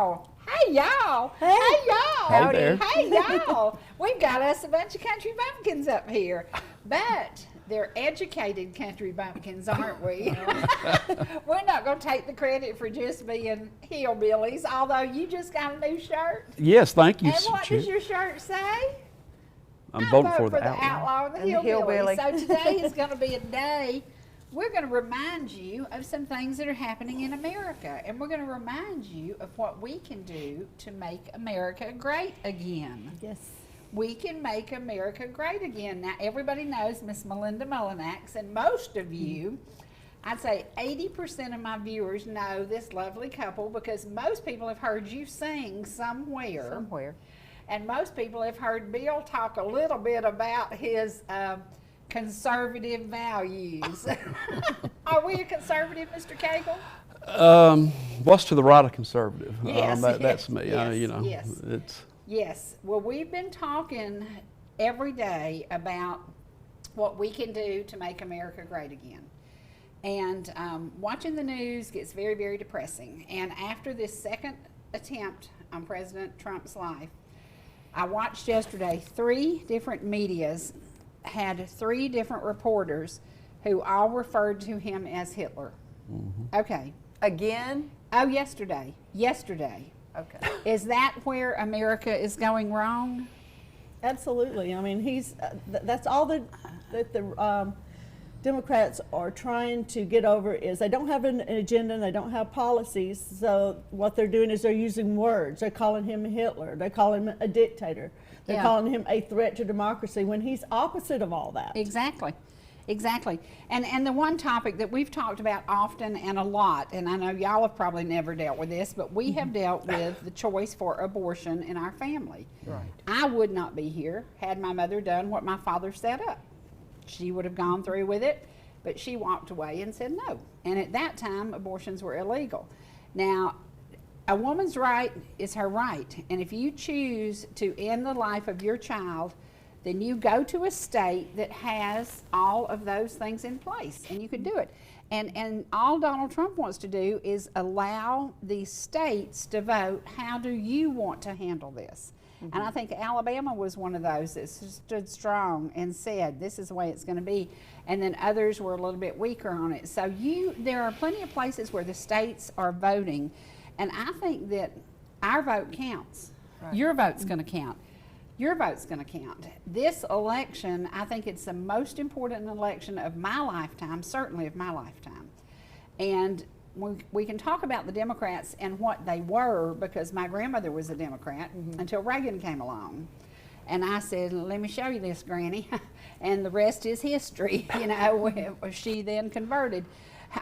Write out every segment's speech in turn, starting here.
y'all. Hey, y'all. Hey. Hey, y'all. Howdy there. Hey, y'all. We've got us a bunch of country bumpkins up here. But they're educated country bumpkins, aren't we? We're not going to take the credit for just being hillbillies, although you just got a new shirt. Yes, thank you. And what Chair. does your shirt say? I'm I voting vote for the outlaw. outlaw and the And the hillbilly. hillbilly. So today is going to be a day. We're going to remind you of some things that are happening in America, and we're going to remind you of what we can do to make America great again. Yes. We can make America great again. Now, everybody knows Miss Melinda Mullinax, and most of you, I'd say 80% of my viewers know this lovely couple because most people have heard you sing somewhere. Somewhere. And most people have heard Bill talk a little bit about his conservative values. Are we a conservative, Mr. Cagle? What's to the right of conservative? Yes, That's me. yes, You know, yes. it's Yes. Well, we've been talking every day about what we can do to make America great again. And watching the news gets very, very depressing. And after this second attempt on President Trump's life, I watched yesterday 3 different medias had 3 different reporters who all referred to him as Hitler. Okay. Again? Oh, yesterday. Okay. Is that where America is going wrong? Absolutely. I mean, that's all that the Democrats are trying to get over is they don't have an agenda and they don't have policies. So what they're doing is they're using words. They're calling him Hitler. They're calling him a dictator. They're Yeah. calling him a threat to democracy when he's opposite of all that. Exactly. And the one topic that we've talked about often and a lot, and I know y'all have probably never dealt with this, but we have dealt with the choice for abortion in our family. Right. I would not be here had my mother done what my father set up. She would have gone through with it, but she walked away and said no. And at that time, abortions were illegal. Now, a woman's right is her right. And if you choose to end the life of your child, then you go to a state that has all of those things in place, and you can do it. And all Donald Trump wants to do is allow the states to vote, how do you want to handle this? And I think Alabama was one of those that stood strong and said, this is the way it's going to be. And then others were a little bit weaker on it. So there are plenty of places where the states are voting. And I think that our vote counts. Right. Your vote's going to count. Your vote's going to count. This election, I think it's the most important election of my lifetime, certainly of my lifetime. And we can talk about the Democrats and what they were, because my grandmother was a Democrat until Reagan came along. And I said, let me show you this, Granny. And the rest is history. You know, she then converted.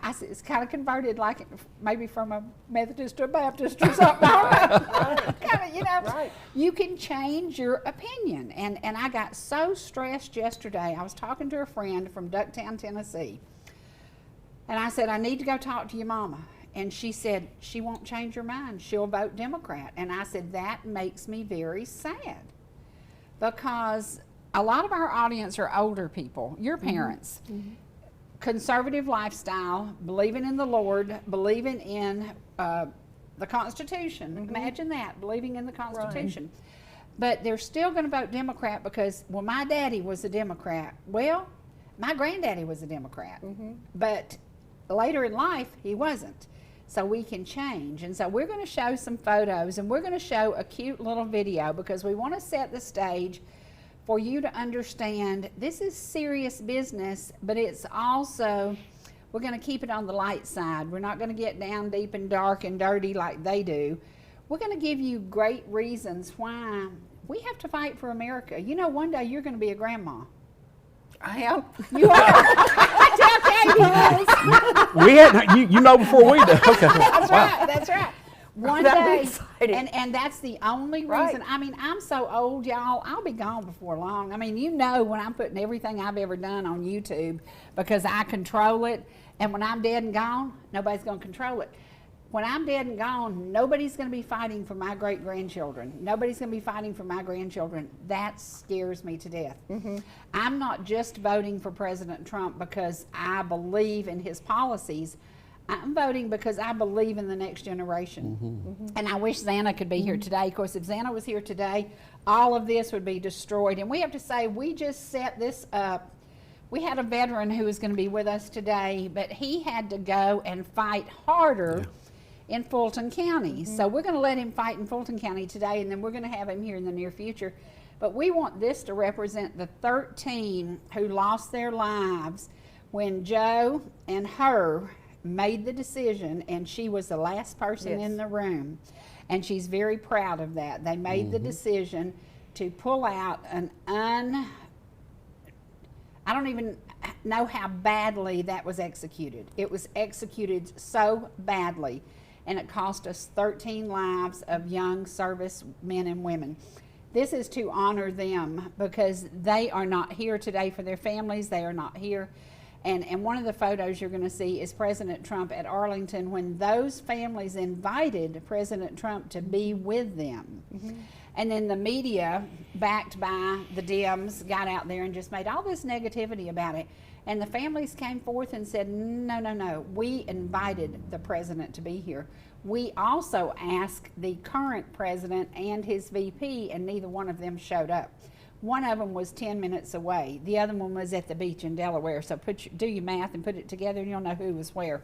I said, it's kind of converted like maybe from a Methodist to a Baptist or something. Kind of, you know, Right. You can change your opinion. And I got so stressed yesterday. I was talking to a friend from Ducktown, Tennessee. And I said, I need to go talk to your mama. And she said, she won't change her mind. She'll vote Democrat. And I said, that makes me very sad. Because a lot of our audience are older people, your parents. Conservative lifestyle, believing in the Lord, believing in the Constitution. Imagine that, believing in the Constitution. But they're still going to vote Democrat because, well, my daddy was a Democrat. Well, my granddaddy was a Democrat. But later in life, he wasn't. So we can change. And so we're going to show some photos, and we're going to show a cute little video because we want to set the stage for you to understand this is serious business, but it's also, we're going to keep it on the light side. We're not going to get down deep and dark and dirty like they do. We're going to give you great reasons why we have to fight for America. You know, one day you're going to be a grandma. I am. You are. I tell Katie. we had you know before we do. Okay. That's right. That's right. One That'd be day, exciting. and that's the only reason. Right. I mean, I'm so old, y'all. I'll be gone before long. I mean, you know, when I'm putting everything I've ever done on YouTube because I control it, and when I'm dead and gone, nobody's going to control it. When I'm dead and gone, nobody's going to be fighting for my great-grandchildren. Nobody's going to be fighting for my grandchildren. That scares me to death. I'm not just voting for President Trump because I believe in his policies. I'm voting because I believe in the next generation. And I wish Xana could be here today. Of course, if Xana was here today, all of this would be destroyed. And we have to say, we just set this up. We had a veteran who was going to be with us today, but he had to go and fight harder in Fulton County. So we're going to let him fight in Fulton County today, and then we're going to have him here in the near future. But we want this to represent the 13 who lost their lives when Joe and her made the decision, and she was the last person in the room. And she's very proud of that. They made the decision to pull out an I don't even know how badly that was executed. It was executed so badly, and it cost us 13 lives of young service men and women. This is to honor them because they are not here today for their families. They are not here. And one of the photos you're going to see is President Trump at Arlington when those families invited President Trump to be with them. And then the media, backed by the Dems, got out there and just made all this negativity about it. And the families came forth and said, no, no, no, we invited the president to be here. We also asked the current president and his VP, and neither one of them showed up. One of them was 10 minutes away. The other one was at the beach in Delaware. So do your math and put it together and you'll know who was where.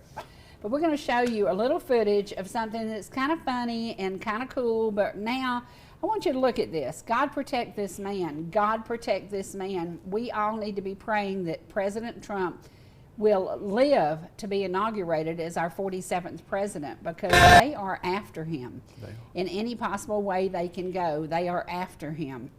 But we're going to show you a little footage of something that's kind of funny and kind of cool. But now I want you to look at this. God protect this man. God protect this man. We all need to be praying that President Trump will live to be inaugurated as our 47th president, because they are after him. In any possible way they can go, they are after him.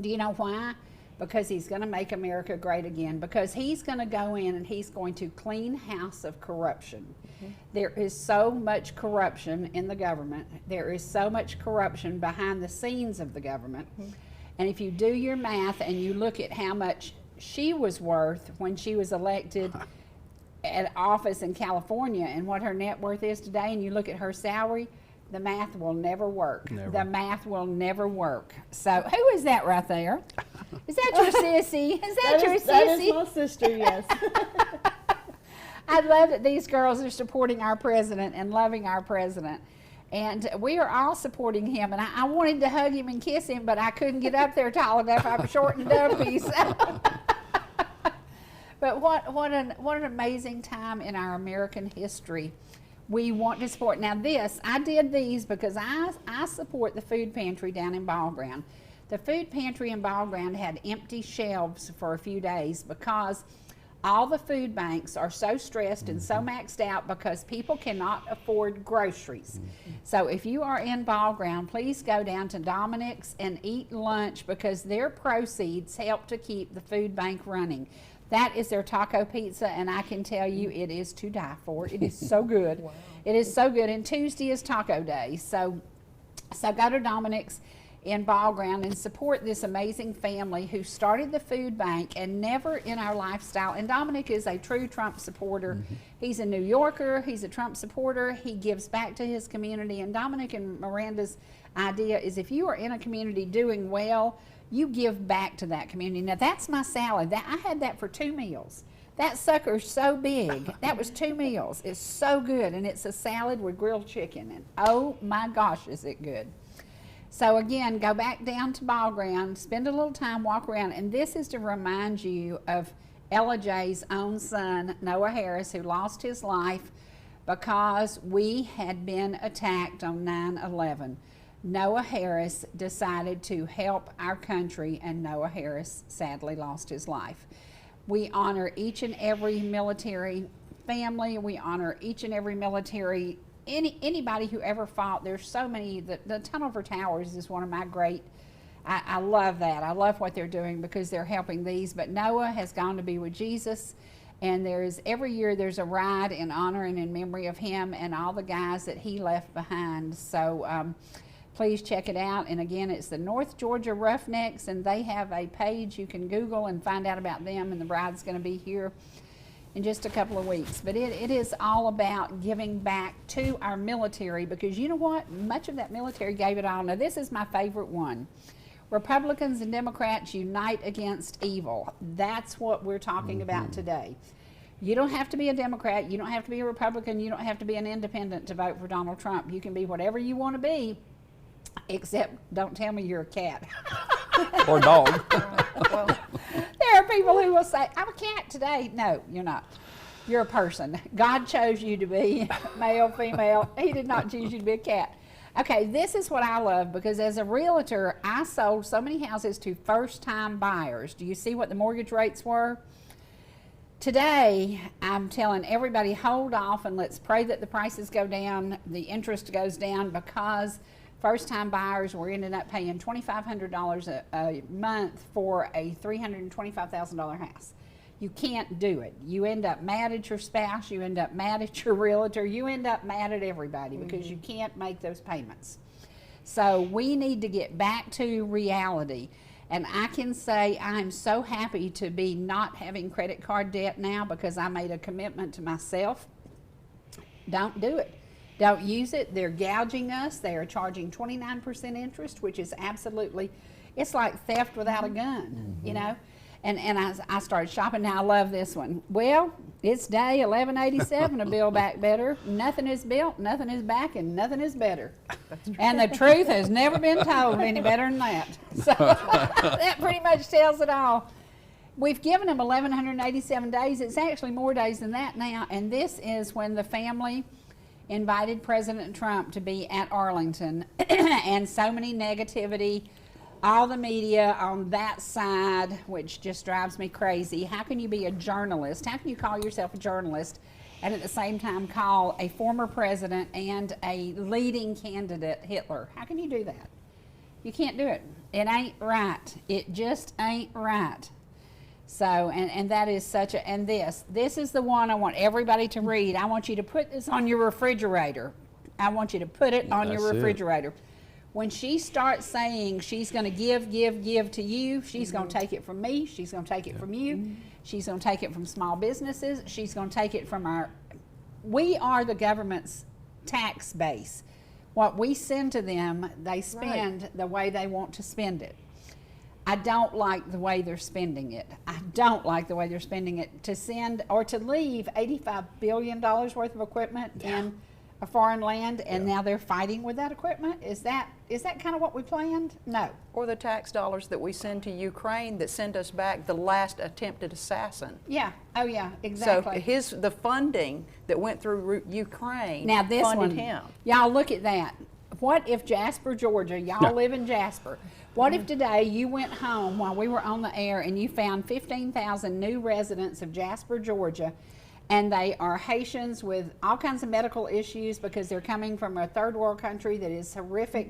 Do you know why? Because he's going to make America great again. Because he's going to go in and he's going to clean house of corruption. There is so much corruption in the government. There is so much corruption behind the scenes of the government. And if you do your math and you look at how much she was worth when she was elected at office in California and what her net worth is today, and you look at her salary, the math will never work. Never. The math will never work. So who is that right there? Is that your sissy? Is that your sissy? That is my sister, yes. I love that these girls are supporting our president and loving our president. And we are all supporting him. And I wanted to hug him and kiss him, but I couldn't get up there tall enough. I'm short and dumpy. So. But what an amazing time in our American history. We want to support. Now I did these because I support the food pantry down in Ball Ground. The food pantry in Ball Ground had empty shelves for a few days because all the food banks are so stressed and so maxed out because people cannot afford groceries. So if you are in Ball Ground, please go down to Dominic's and eat lunch because their proceeds help to keep the food bank running. That is their taco pizza, and I can tell you it is to die for. It is so good. Wow. It is so good. And Tuesday is taco day. So go to Dominic's in Ball Ground and support this amazing family who started the food bank and never in our lifestyle. And Dominic is a true Trump supporter. He's a New Yorker. He's a Trump supporter. He gives back to his community. And Dominic and Miranda's idea is if you are in a community doing well, you give back to that community. Now that's my salad. I had that for 2 meals. That sucker's so big. That was 2 meals. It's so good, and it's a salad with grilled chicken. And oh my gosh, is it good. So again, go back down to Ball Ground, spend a little time, walk around, and this is to remind you of Ellijay's own son, Noah Harris, who lost his life because we had been attacked on 9/11. Noah Harris decided to help our country, and Noah Harris sadly lost his life. We honor each and every military family. We honor each and every military, anybody who ever fought. There's so many. The Tunnel for Towers is one of my great, I love that. I love what they're doing because they're helping these. But Noah has gone to be with Jesus, and every year there's a ride in honor and in memory of him and all the guys that he left behind. So please check it out. And again, it's the North Georgia Roughnecks, and they have a page you can Google and find out about them. And the bride's going to be here in just a couple of weeks. But it is all about giving back to our military, because you know what? Much of that military gave it all. Now, this is my favorite one. Republicans and Democrats unite against evil. That's what we're talking about today. You don't have to be a Democrat. You don't have to be a Republican. You don't have to be an independent to vote for Donald Trump. You can be whatever you want to be, except don't tell me you're a cat. Or a dog. Well, There are people who will say, I'm a cat today. No, you're not. You're a person. God chose you to be male, female. He did not choose you to be a cat. Okay, this is what I love, because as a realtor, I sold so many houses to first-time buyers. Do you see what the mortgage rates were? Today, I'm telling everybody, hold off and let's pray that the prices go down, the interest goes down, because first-time buyers were ending up paying $2,500 a month for a $325,000 house. You can't do it. You end up mad at your spouse, you end up mad at your realtor, you end up mad at everybody because you can't make those payments. So we need to get back to reality. And I can say I'm so happy to be not having credit card debt now, because I made a commitment to myself. Don't do it. Don't use it. They're gouging us. They are charging 29% interest, which is absolutely, it's like theft without a gun, you know. And I started shopping. Now I love this one. Well, it's day 1187 of Build Back Better. Nothing is built, nothing is back, and nothing is better. And the truth has never been told any better than that. So that pretty much tells it all. We've given them 1,187 days. It's actually more days than that now. And this is when the family invited President Trump to be at Arlington, and so many negativity. All the media on that side, which just drives me crazy. How can you be a journalist? How can you call yourself a journalist and at the same time call a former president and a leading candidate Hitler? How can you do that? You can't do it. It ain't right. It just ain't right. So, and that is such a, and this is the one I want everybody to read. I want you to put this on your refrigerator. I want you to put it on your That's it. refrigerator. When she starts saying she's going to give to you, she's going to take it from me, she's going to take it from you, she's going to take it from small businesses, she's going to take it from we are the government's tax base. What we send to them, they spend the way they want to spend it. I don't like the way they're spending it. I don't like the way they're spending it to send or to leave $85 billion worth of equipment in a foreign land, and now they're fighting with that equipment. Is that kind of what we planned? No. or the tax dollars that we send to Ukraine that send us back the last attempted assassin. Yeah. Oh yeah. Exactly. So the funding that went through Ukraine Now this funded one, him. y'all look at that. What if Jasper, Georgia, y'all live in Jasper, what if today you went home while we were on the air and you found 15,000 new residents of Jasper, Georgia, and they are Haitians with all kinds of medical issues because they're coming from a third world country that is horrific,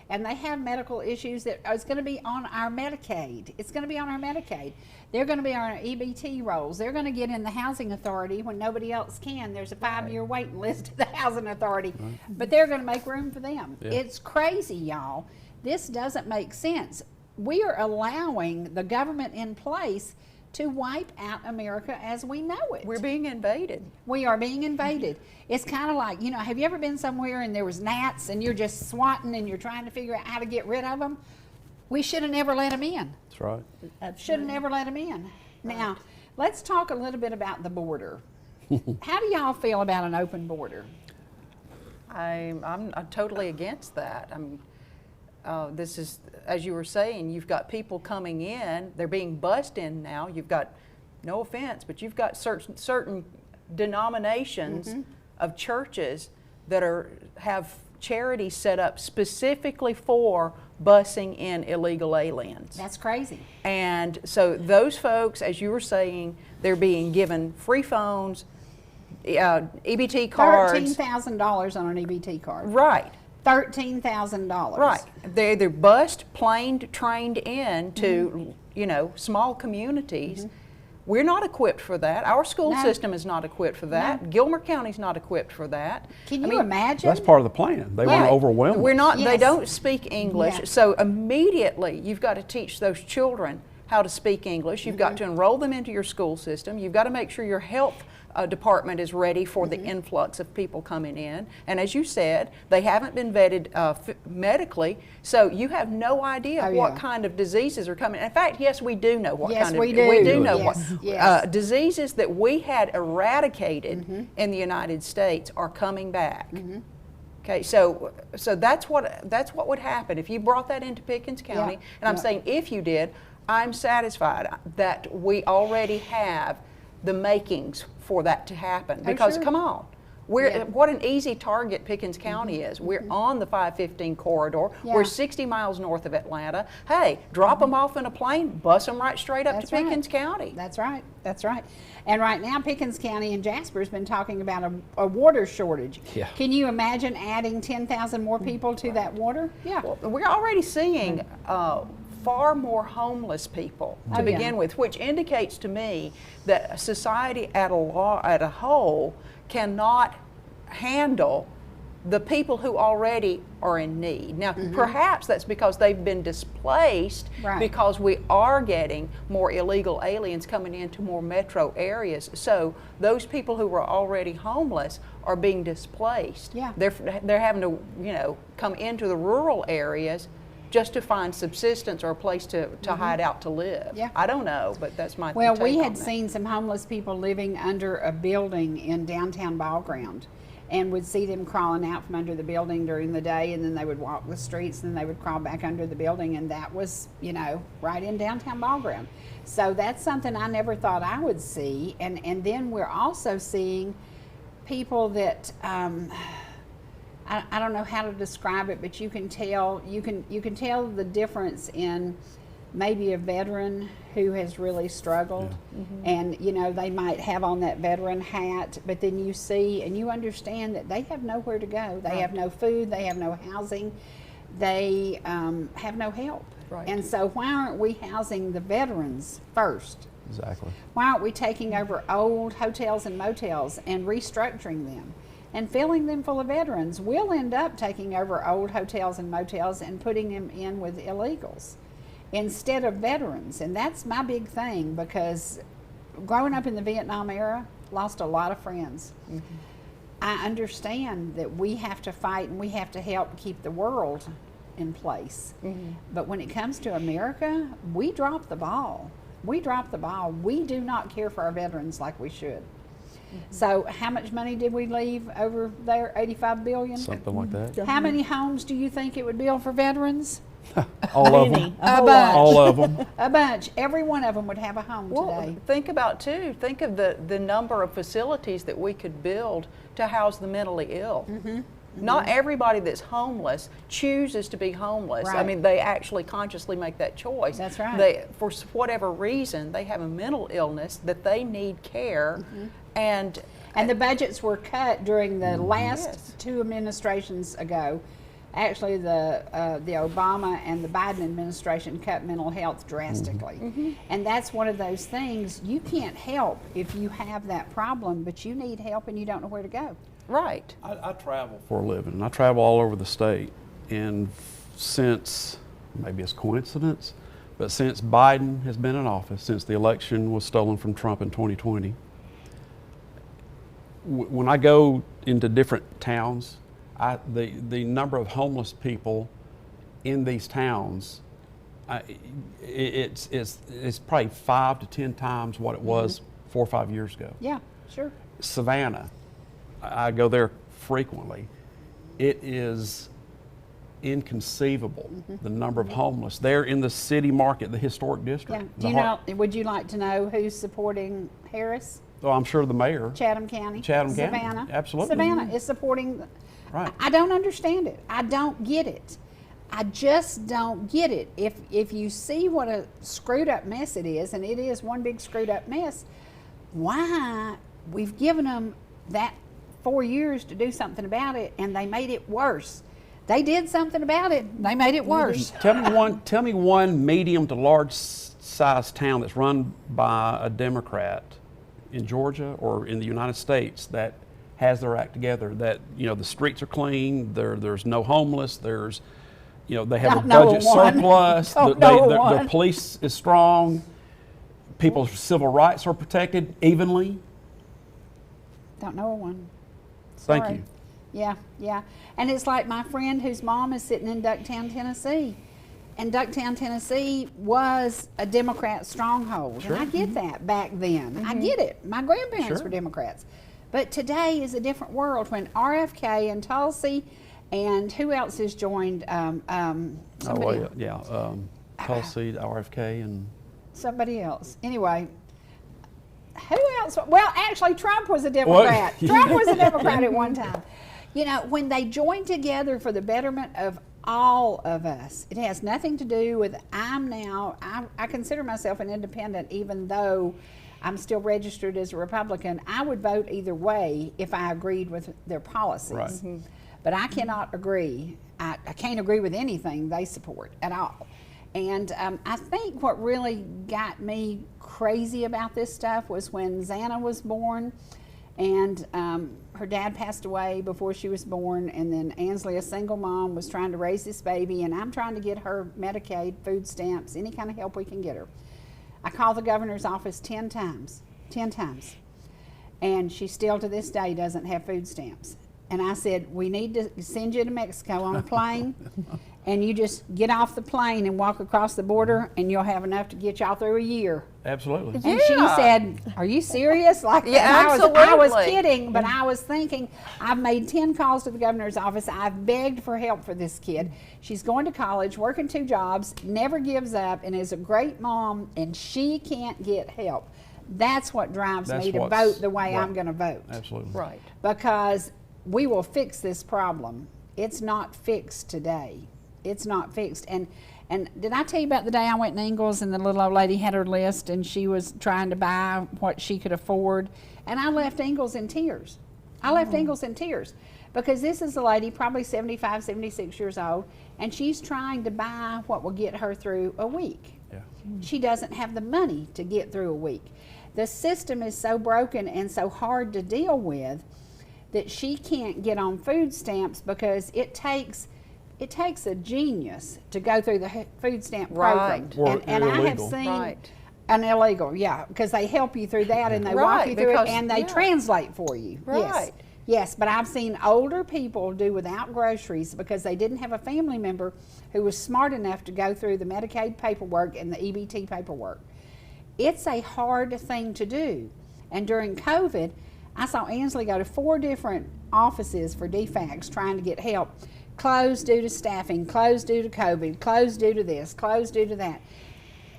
and they have medical issues that is going to be on our Medicaid. It's going to be on our Medicaid. They're going to be on our EBT rolls. They're going to get in the housing authority when nobody else can. There's a 5-year waiting list to the housing authority, but they're going to make room for them. Yeah. It's crazy, y'all. This doesn't make sense. We are allowing the government in place to wipe out America as we know it. We're being invaded. We are being invaded. It's kind of like, you know, have you ever been somewhere and there was gnats and you're just swatting and you're trying to figure out how to get rid of them? We should have never let them in. That's right. Should have never let them in. Now, let's talk a little bit about the border. How do y'all feel about an open border? I'm totally against that. This is, as you were saying, you've got people coming in, they're being bussed in now. You've got, no offense, but you've got certain denominations of churches that have charities set up specifically for bussing in illegal aliens. That's crazy. And so those folks, as you were saying, they're being given free phones, EBT cards. $13,000 on an EBT card. Right. $13,000. Right. They're bussed, planed, trained in to, you know, small communities. We're not equipped for that. Our school system is not equipped for that. Gilmer County's not equipped for that. Can you imagine? That's part of the plan. They want to overwhelm us. We're not, they Yes. don't speak English. Yeah. So immediately you've got to teach those children how to speak English. You've got to enroll them into your school system. You've got to make sure your health department is ready for the influx of people coming in. And as you said, they haven't been vetted medically, so you have no idea what kind of diseases are coming. In fact, yes, we do know what kind of. We do. We do know Yes. what diseases that we had eradicated in the United States are coming back. Okay, so that's what would happen if you brought that into Pickens County. And I'm saying if you did, I'm satisfied that we already have the makings for that to happen. Because come on, what an easy target Pickens County is. We're on the 515 corridor. We're 60 miles north of Atlanta. Hey, drop them off in a plane, bus them right straight up to Pickens County. That's right. That's right. And right now, Pickens County and Jasper has been talking about a water shortage. Yeah. Can you imagine adding 10,000 more people to that water? Yeah. Well, we're already seeing far more homeless people to begin with, which indicates to me that society at a whole cannot handle the people who already are in need. Now, perhaps that's because they've been displaced because we are getting more illegal aliens coming into more metro areas. So those people who were already homeless are being displaced. Yeah. They're having to, come into the rural areas just to find subsistence or a place to hide out to live. Yeah. I don't know, but that's my Well, take we on had that. seen some homeless people living under a building in downtown Ball Ground, and would see them crawling out from under the building during the day, and then they would walk the streets, and then they would crawl back under the building, and that was, right in downtown Ball Ground. So that's something I never thought I would see. And then we're also seeing people that I don't know how to describe it, but you can tell the difference in maybe a veteran who has really struggled, and they might have on that veteran hat, but then you see and you understand that they have nowhere to go. They have no food, they have no housing, they have no help. Right. And so why aren't we housing the veterans first? Exactly. Why aren't we taking over old hotels and motels and restructuring them and filling them full of veterans? We'll end up taking over old hotels and motels and putting them in with illegals instead of veterans. And that's my big thing, because growing up in the Vietnam era, lost a lot of friends. I understand that we have to fight and we have to help keep the world in place. But when it comes to America, we drop the ball. We drop the ball. We do not care for our veterans like we should. So how much money did we leave over there? 85 billion? Something like that. How many homes do you think it would build for veterans? All of them. A whole lot. All of them. A bunch. Every one of them would have a home today. Think of the number of facilities that we could build to house the mentally ill. Not everybody that's homeless chooses to be homeless. I Right. mean, they actually consciously make that choice. That's right. For whatever reason, they have a mental illness that they need care, and And the budgets were cut during the last Yes. two administrations ago. Actually, the Obama and the Biden administration cut mental health drastically. And that's one of those things, you can't help if you have that problem, but you need help and you don't know where to go. right. I travel for a living, and I travel all over the state. And since, maybe it's coincidence, but since Biden has been in office, since the election was stolen from Trump in 2020, when I go into different towns, the number of homeless people in these towns, it's probably 5 to 10 times what it was 4 or 5 years ago. Yeah, sure. Savannah, I go there frequently. It is inconceivable, the number of homeless there in the city market, the historic Yeah. district. Do you know, would you like to know who's supporting Harris? Well, I'm sure the mayor. Chatham County. Chatham County, Savannah. absolutely. Savannah is supporting. Right. I don't understand it. I don't get it. I just don't get it. If you see what a screwed up mess it is, and it is one big screwed up mess, why we've given them that 4 years to do something about it, and they made it worse. They did something about it. They made it worse. Tell me one medium to large size town that's run by a Democrat in Georgia or in the United States that has their act together, that the streets are clean, there's no homeless, there's they have a budget surplus, the police is strong, people's civil rights are protected evenly. Don't know one. Thank Sorry. you. Yeah, yeah. And it's like my friend whose mom is sitting in Ducktown, Tennessee. And Ducktown, Tennessee was a Democrat stronghold. Sure. And I get that back then. I get it. My grandparents Sure. were Democrats. But today is a different world when RFK and Tulsi and who else has joined? Somebody, Tulsi, RFK, and somebody else. Anyway, who else? Well, actually, Trump was a Democrat. Trump was a Democrat at one time. You know, when they joined together for the betterment of all of us, it has nothing to do with I consider myself an independent, even though I'm still registered as a Republican. I would vote either way if I agreed with their policies. Right. Mm-hmm. But I cannot agree. I can't agree with anything they support at all. And I think what really got me crazy about this stuff was when Xana was born, and her dad passed away before she was born, and then Ansley, a single mom, was trying to raise this baby, and I'm trying to get her Medicaid, food stamps, any kind of help we can get her. I called the governor's office 10 times, and she still to this day doesn't have food stamps. And I said, we need to send you to Mexico on a plane, and you just get off the plane and walk across the border, and you'll have enough to get y'all through a year. absolutely. And she said, are you serious? Like, Yeah, and I was absolutely. kidding, but I was thinking, I've made 10 calls to the governor's office. I've begged for help for this kid. She's going to college, working 2 jobs, never gives up, and is a great mom, and she can't get help. That's what drives That's me to what's- vote the way right. I'm going to vote. Absolutely. Right. Because we will fix this problem. It's not fixed today. It's not fixed. And did I tell you about the day I went in Ingles and the little old lady had her list and she was trying to buy what she could afford? And I left Ingles in tears. I left Ingles in tears because this is a lady probably 75, 76 years old, and she's trying to buy what will get her through a week. Yeah. She doesn't have the money to get through a week. The system is so broken and so hard to deal with that she can't get on food stamps because it takes a genius to go through the food stamp program. Right. Or And I have illegal. seen Right. an illegal, yeah, because they help you through that and they walk Right, you through because- it and they yeah. translate for you. Yes. Right. Yes, but I've seen older people do without groceries because they didn't have a family member who was smart enough to go through the Medicaid paperwork and the EBT paperwork. It's a hard thing to do. And during COVID, I saw Ansley go to 4 different offices for DFACs trying to get help. Closed due to staffing, closed due to COVID, closed due to this, closed due to that.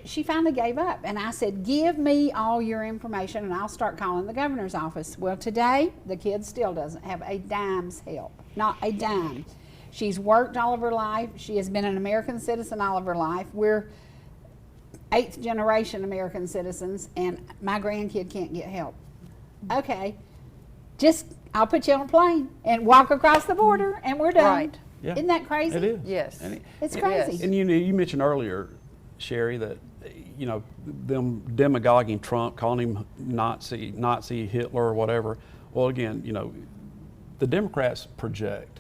She finally gave up, and I said, give me all your information and I'll start calling the governor's office. Well, today, the kid still doesn't have a dime's help, not a dime. She's worked all of her life. She has been an American citizen all of her life. We're 8th generation American citizens, and my grandkid can't get help. Okay, just, I'll put you on a plane and walk across the border and we're done. Right. Yeah. Isn't that crazy? It is. Yes. And It's It crazy. is. And you mentioned earlier, Sherry, that them demagoguing Trump, calling him Nazi, Hitler, or whatever. Well, again, the Democrats project.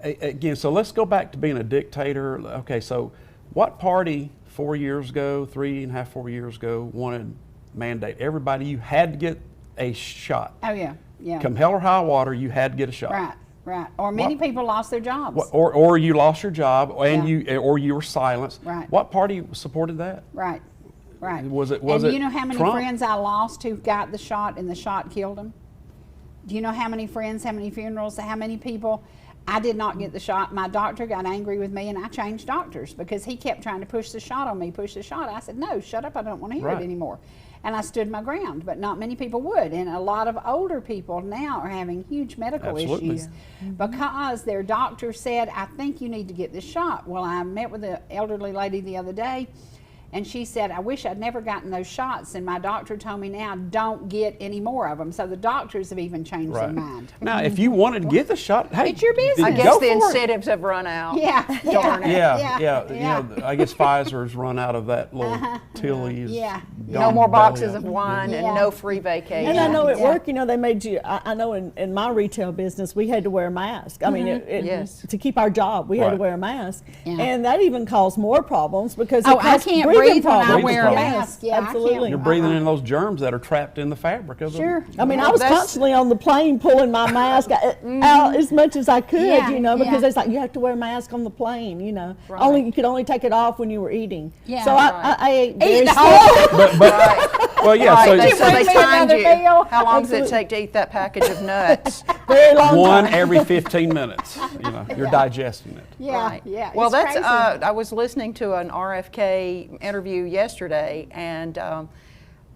Again, so let's go back to being a dictator. Okay, so what party 4 years ago, 3.5, 4 years ago, wanted mandate everybody? You had to get a shot. Oh, yeah, yeah. Come hell or high water, you had to get a shot. Right, right. Or many people lost their jobs. Or you lost your job, and Yeah. or you were silenced. Right. What party supported that? Right, right. Was it and it you know how many Trump? friends I lost who got the shot and the shot killed them? Do you know how many friends, how many funerals, how many people? I did not get the shot. My doctor got angry with me and I changed doctors because he kept trying to push the shot on me, push the shot. I said, no, shut up, I don't want to hear Right. it anymore. And I stood my ground, but not many people would. And a lot of older people now are having huge medical Absolutely. issues because their doctor said, I think you need to get this shot. Well, I met with an elderly lady the other day and she said, I wish I'd never gotten those shots. And my doctor told me now, don't get any more of them. So the doctors have even changed their Right. mind. Now, if you wanted to get the shot, hey, It's your business. I Go guess the for it. incentives have run out. Yeah, Darn it. Yeah. I guess Pfizer's run out of that little Tilly's. Yeah. No more boxes of wine Yeah. and no free vacation. And I know at Yeah. work, they made you, I know in my retail business, we had to wear a mask. I mean, Yes. to keep our job, we had to Right. wear a mask. Yeah. And that even caused more problems because Oh, it I caused can't breathing breathe when I problems. wear a Breathing mask. Yeah, absolutely. You're breathing in those germs that are trapped in the fabric of Sure. I mean, Well, I was that's- constantly on the plane pulling my mask out as much as I could, Yeah, you know, because yeah. it's like you have to wear a mask on the plane, you know. Right. You could only take it off when you were eating. Yeah. So Right. I ate Eat very the slow. whole. Well, yeah. Right, they, So so they bring me timed another you. meal? How long does it Absolutely. take to eat that package of nuts? Very long one time. every 15 minutes. You know, you're digesting it. Yeah, Right. yeah. Well, it's that's. crazy. I was listening to an RFK interview yesterday, and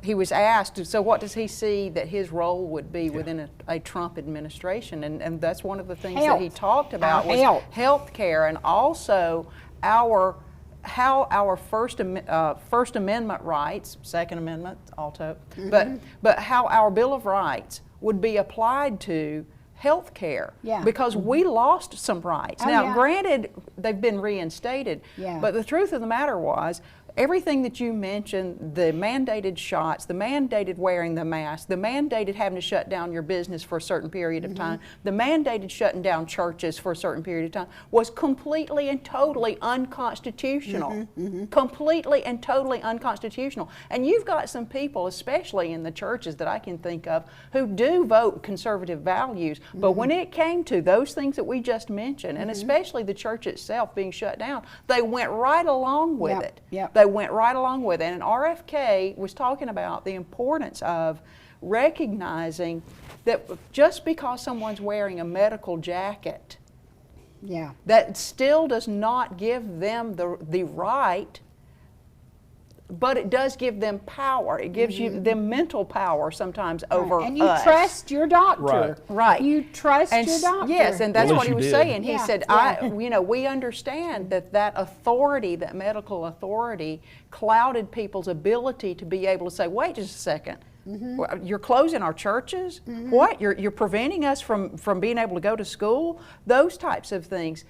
he was asked, so what does he see that his role would be within a Trump administration? And that's one of the things that he Health. talked about Our was health. health care, and also how our First Amendment rights, Second Amendment also, but how our Bill of Rights would be applied to health care. Yeah. Because we lost some rights. Oh, Now, yeah. granted, they've been reinstated, Yeah. but the truth of the matter was, everything that you mentioned, the mandated shots, the mandated wearing the mask, the mandated having to shut down your business for a certain period of time, the mandated shutting down churches for a certain period of time, was completely and totally unconstitutional. Completely and totally unconstitutional. And you've got some people, especially in the churches that I can think of, who do vote conservative values, but when it came to those things that we just mentioned, and especially the church itself being shut down, they went right along with Yep, it. yep. They went right along with it. And RFK was talking about the importance of recognizing that just because someone's wearing a medical jacket, Yeah. that still does not give them the right, but it does give them power. It gives you them mental power sometimes over And you us. trust your doctor. Right. Right. You trust And your doctor. yes, and that's Well, at what he least was you did. saying. He Yeah, said, yeah. we understand that authority, that medical authority, clouded people's ability to be able to say, wait just a second. Well, you're closing our churches? What? You're preventing us from being able to go to school? Those types of things.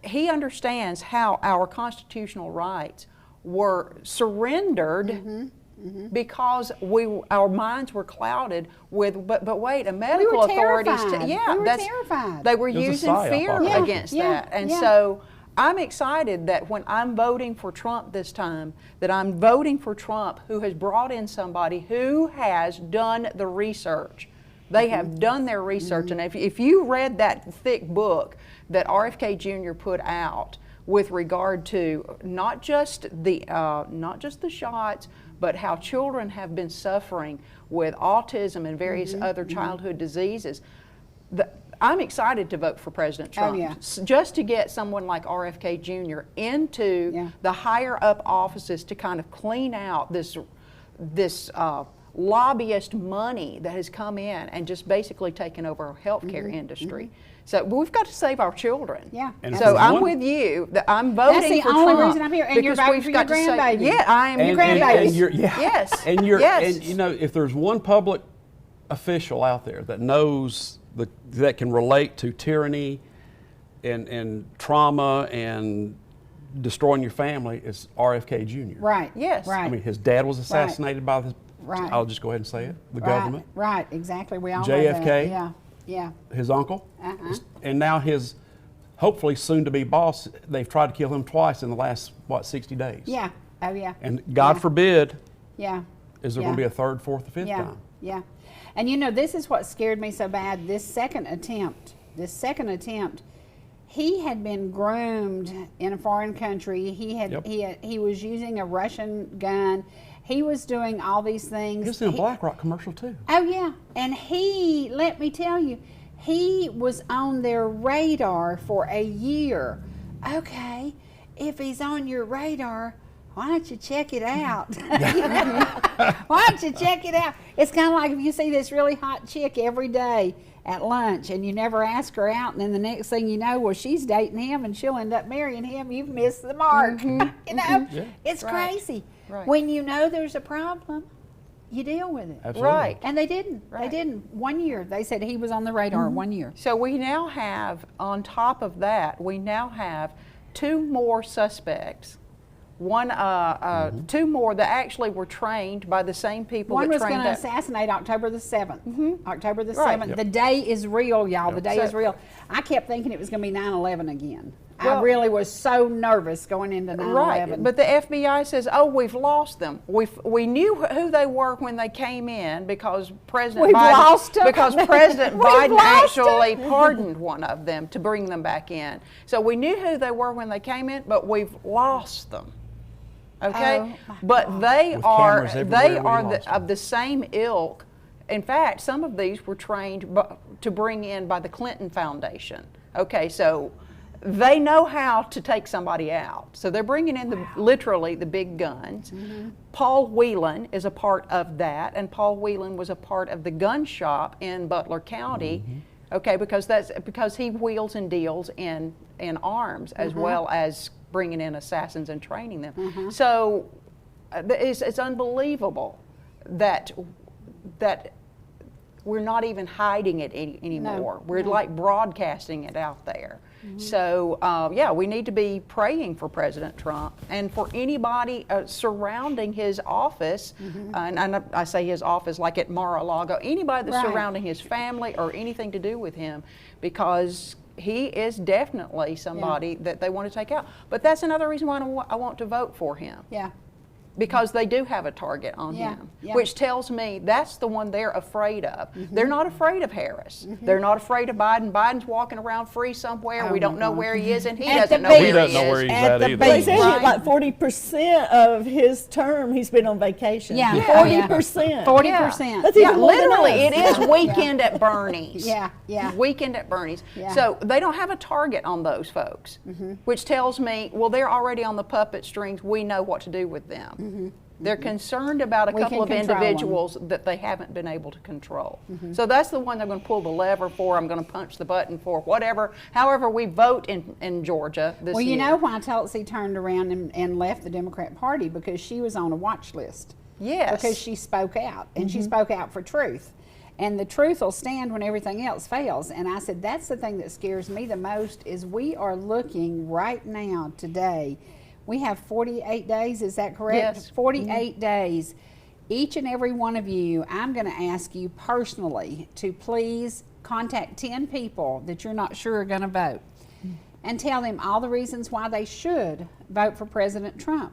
He understands how our constitutional rights were surrendered because our minds were clouded with, but wait, a medical authorities, terrified. yeah, We were that's, terrified. they were It was a using psyop fear operation. against Yeah, that. And yeah. so I'm excited that when I'm voting for Trump this time, that I'm voting for Trump who has brought in somebody who has done the research. They have done their research, and if you read that thick book that RFK Jr. put out with regard to not just the shots, but how children have been suffering with autism and various other childhood diseases, I'm excited to vote for President Oh, Trump. yeah. Just to get someone like RFK Jr. into Yeah. the higher up offices to kind of clean out this lobbyist money that has come in and just basically taken over our healthcare industry. So we've got to save our children. Yeah. And if So there's I'm one- with you. I'm voting That's the for only Trump reason I'm here. And you're because voting we've for got your to save- grandbaby. Yeah, I am. And, grandbabies. and you're, yeah. Yes. And you're, Yes. and you know, if there's one public official out there that knows that can relate to tyranny and trauma and destroying your family, it's RFK Jr. Right. Yes. Right. I mean, his dad was assassinated by the. Right. I'll just go ahead and say it. The right. government. Right. Exactly. We all know JFK. that. Yeah. Yeah. His uncle, Uh-huh. and now his hopefully soon-to-be boss. They've tried to kill him twice in the last 60 days. Yeah. Oh yeah. And God Yeah. forbid, Yeah. is there Yeah. going to be a third, fourth, or fifth Yeah. time? Yeah. And you know, this is what scared me so bad. This second attempt, he had been groomed in a foreign country. He was using a Russian gun. He was doing all these things. He was in a BlackRock commercial too. Oh yeah, and let me tell you, he was on their radar for a year. Okay, if he's on your radar, why don't you check it out? Why don't you check it out? It's kind of like if you see this really hot chick every day at lunch and you never ask her out, and then the next thing you know, well, she's dating him and she'll end up marrying him. You've missed the mark. You know, Yeah. it's Right. crazy. Right. When you know there's a problem, you deal with it. Absolutely. Right. And they didn't. Right. They didn't. 1 year. They said he was on the radar 1 year. So we now have, on top of that, we now have 2 more suspects. Two more that actually were trained by the same people One that was going trained to that. assassinate October the 7th. October the Right. 7th. Yep. The day is real, y'all. The day So- is real. I kept thinking it was going to be 9/11 again. I really was so nervous going into 9/11. Right, but the FBI says, "Oh, we've lost them. We knew who they were when they came in because President We've Biden lost them. because President We've Biden lost actually pardoned one of them to bring them back in. So we knew who they were when they came in, but we've lost them." Okay, Oh, my but they With are cameras everywhere, we lost of the same ilk. In fact, some of these were trained to bring in by the Clinton Foundation. Okay, so they know how to take somebody out. So they're bringing in literally the big guns. Paul Whelan is a part of that, and Paul Whelan was a part of the gun shop in Butler County. Okay, because he wheels and deals in arms as well as bringing in assassins and training them. So it's unbelievable that we're not even hiding it anymore. We're like broadcasting it out there. So yeah, we need to be praying for President Trump and for anybody surrounding his office. And I say his office like at Mar-a-Lago. Anybody that's surrounding his family or anything to do with him, because he is definitely somebody that they want to take out. But that's another reason why I want to vote for him. Yeah. Because they do have a target on him, which tells me that's the one they're afraid of. They're not afraid of Harris. They're not afraid of Biden. Biden's walking around free somewhere. We don't know where he is, and he doesn't know where he is. He doesn't know where he's at either. They say like 40% of his term he's been on vacation. Yeah. 40%. 40%. That's Yeah, even more than literally, us. it is weekend at Bernie's. Yeah, yeah. Weekend at Bernie's. Yeah. So they don't have a target on those folks, which tells me, well, they're already on the puppet strings. We know what to do with them. They're concerned about a couple of individuals that they haven't been able to control. So that's the one I'm going to pull the lever for. I'm going to punch the button for, however we vote in Georgia this year. Well, you know why Tulsi turned around and left the Democrat Party? Because she was on a watch list. Yes. Because she spoke out, and she spoke out for truth. And the truth will stand when everything else fails. And I said, that's the thing that scares me the most, is we are looking right now, today. We have 48 days, is that correct? Yes. 48 days. Each and every one of you, I'm going to ask you personally to please contact 10 people that you're not sure are going to vote and tell them all the reasons why they should vote for President Trump.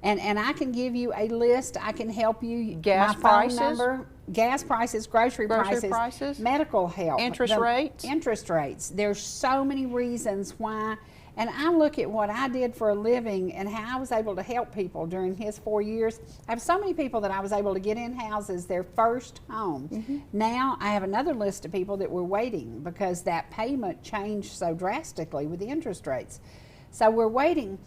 And I can give you a list. I can help you. Gas my prices? phone number, gas prices, grocery prices, medical help, interest rates. Interest rates. There's so many reasons why. And I look at what I did for a living and how I was able to help people during his 4 years. I have so many people that I was able to get in houses, their first home. Now I have another list of people that were waiting because that payment changed so drastically with the interest rates. So we're waiting.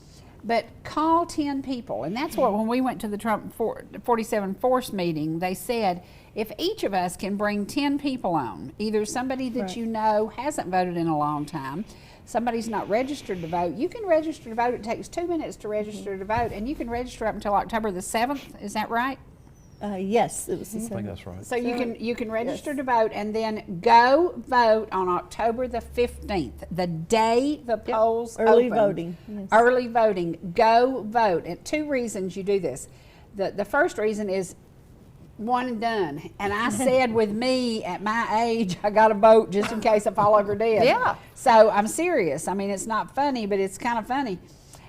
But call 10 people. And that's what, when we went to the Trump 47 Force meeting, they said, if each of us can bring 10 people on, either somebody that you know hasn't voted in a long time, somebody's not registered to vote, you can register to vote. It takes 2 minutes to register to vote, and you can register up until October the 7th. Is that right? Yes, it was the I same. think that's right. So you can register to vote, and then go vote on October the 15th, the day the polls Early open. voting. Yes. Early voting. Go vote. And 2 reasons you do this. The first reason is one and done. And I said, with me at my age, I got to vote just in case I fall over dead. Yeah. So I'm serious. I mean, it's not funny, but it's kind of funny.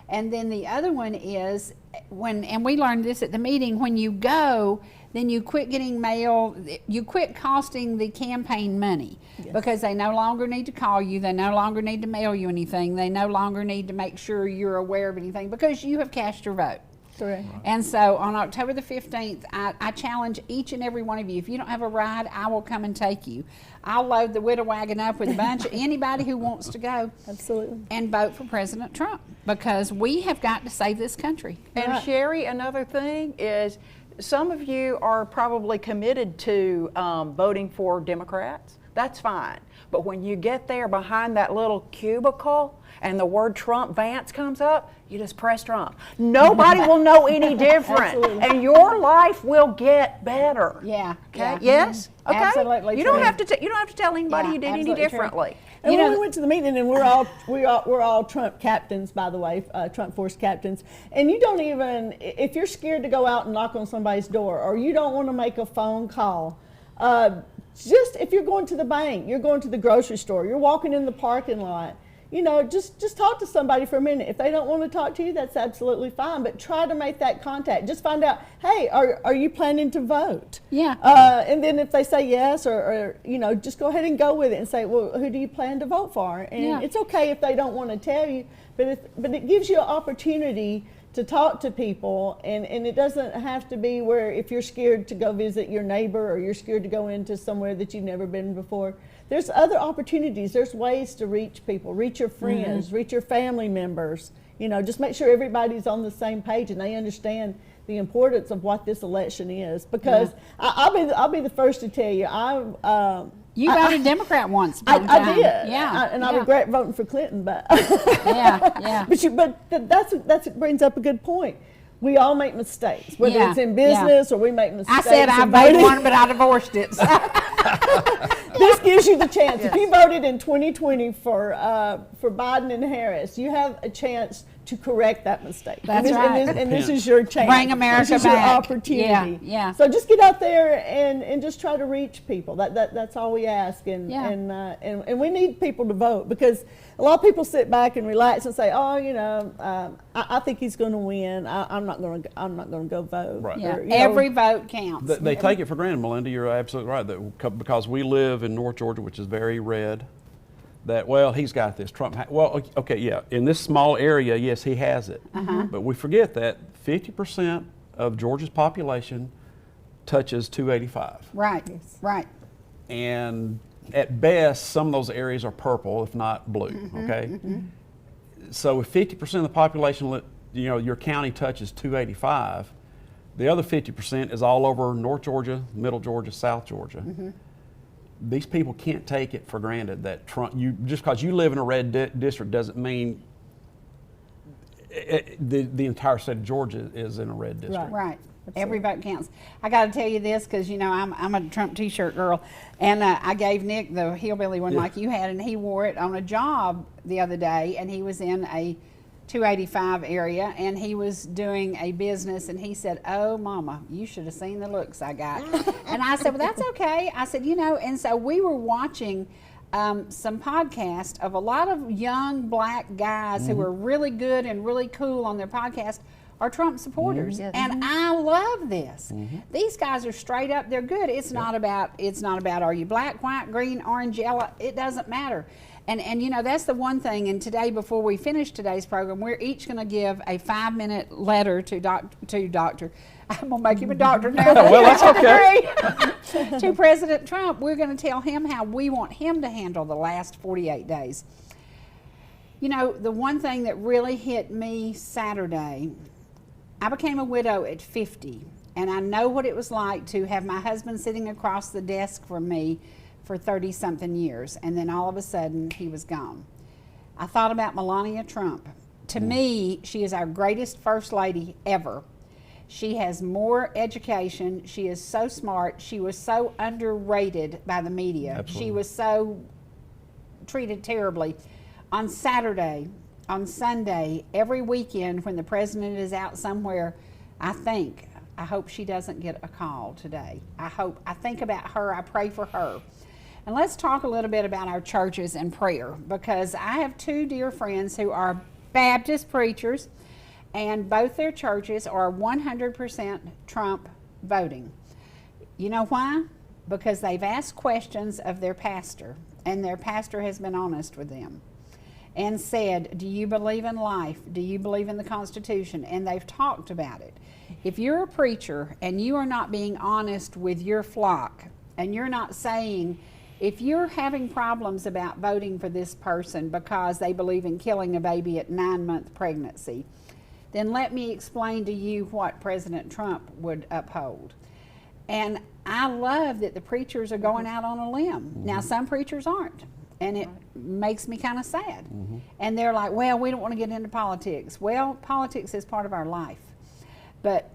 And then the other one is and we learned this at the meeting, when you go, then you quit getting mail, you quit costing the campaign money because they no longer need to call you, they no longer need to mail you anything, they no longer need to make sure you're aware of anything because you have cast your vote. Correct. And so on October the 15th, I challenge each and every one of you, if you don't have a ride, I will come and take you. I'll load the widow wagon up with a bunch of anybody who wants to go. Absolutely. And vote for President Trump, because we have got to save this country. And Sherry, another thing is, some of you are probably committed to voting for Democrats. That's fine. But when you get there behind that little cubicle and the word Trump Vance comes up, you just press Trump. Nobody will know any different. And your life will get better. Yeah. Okay. Yeah. Yes. Okay. Absolutely You don't true. have to. You don't have to tell anybody you did any absolutely true. differently. And You when know, we went to the meeting, and we're all Trump captains, by the way, Trump Force captains. And you don't even, if you're scared to go out and knock on somebody's door, or you don't want to make a phone call, just if you're going to the bank, you're going to the grocery store, you're walking in the parking lot, you know, just talk to somebody for a minute. If they don't want to talk to you, that's absolutely fine. But try to make that contact. Just find out, hey, are you planning to vote? Yeah. And then if they say yes, or you know, just go ahead and go with it and say, well, who do you plan to vote for? And it's okay if they don't want to tell you, but it gives you an opportunity to talk to people, and it doesn't have to be where if you're scared to go visit your neighbor or you're scared to go into somewhere that you've never been before. There's other opportunities. There's ways to reach people, reach your friends, reach your family members. You know, just make sure everybody's on the same page and they understand the importance of what this election is. Because I'll be the first to tell you, you voted Democrat once. I did. Yeah. I regret voting for Clinton, but yeah. But that brings up a good point. We all make mistakes, whether it's in business or we make mistakes. I said I voted one, but I divorced it. So. This gives you the chance. If you voted in 2020 for Biden and Harris, you have a chance to correct that mistake. That's right. And this is your chance. Bring America this is back. Your opportunity. Yeah. So just get out there and just try to reach people. That's all we ask. And we need people to vote, because a lot of people sit back and relax and say, oh, you know, I think he's going to win. I'm not going to go vote. Right. Yeah. Or, Every vote counts. They take it for granted, Melinda. You're absolutely right. That because we live in North Georgia, which is very red, that, well, he's got this. Trump, well, okay, yeah. In this small area, yes, he has it. But we forget that 50% of Georgia's population touches 285. Right. Right. And at best, some of those areas are purple, if not blue, okay? So if 50% of the population, you know, your county touches 285, the other 50% is all over North Georgia, Middle Georgia, South Georgia. These people can't take it for granted that Trump, just because you live in a red district doesn't mean the entire state of Georgia is in a red district. Right. Every vote counts. I got to tell you this, because you know I'm a Trump T-shirt girl, and I gave Nick the hillbilly one like you had, and he wore it on a job the other day, and he was in a 285 area, and he was doing a business, and he said, oh, Mama, you should have seen the looks I got. And I said, well, that's okay. I said, you know, and so we were watching some podcast of a lot of young black guys who are really good and really cool on their podcast are Trump supporters. And I love this. These guys are straight up, they're good. It's not about are you black, white, green, orange, yellow, it doesn't matter. And you know, that's the one thing, and today, before we finish today's program, we're each going to give a 5-minute letter to Dr. I'm going to make him a doctor now. Well, that's okay. To President Trump. We're going to tell him how we want him to handle the last 48 days. You know, the one thing that really hit me Saturday, I became a widow at 50, and I know what it was like to have my husband sitting across the desk from me for 30-something years, and then all of a sudden he was gone. I thought about Melania Trump. To me, she is our greatest first lady ever. She has more education. She is so smart. She was so underrated by the media. Absolutely. She was so treated terribly. On Saturday, on Sunday, every weekend when the president is out somewhere, I hope she doesn't get a call today. I think about her, I pray for her. And let's talk a little bit about our churches and prayer, because I have two dear friends who are Baptist preachers, and both their churches are 100% Trump voting. You know why? Because they've asked questions of their pastor, and their pastor has been honest with them and said, do you believe in life? Do you believe in the Constitution? And they've talked about it. If you're a preacher and you are not being honest with your flock, and you're not saying, if you're having problems about voting for this person because they believe in killing a baby at 9-month pregnancy, then let me explain to you what President Trump would uphold. And I love that the preachers are going out on a limb. Now, some preachers aren't, and it makes me kind of sad. And they're like, well, we don't want to get into politics. Well, politics is part of our life, but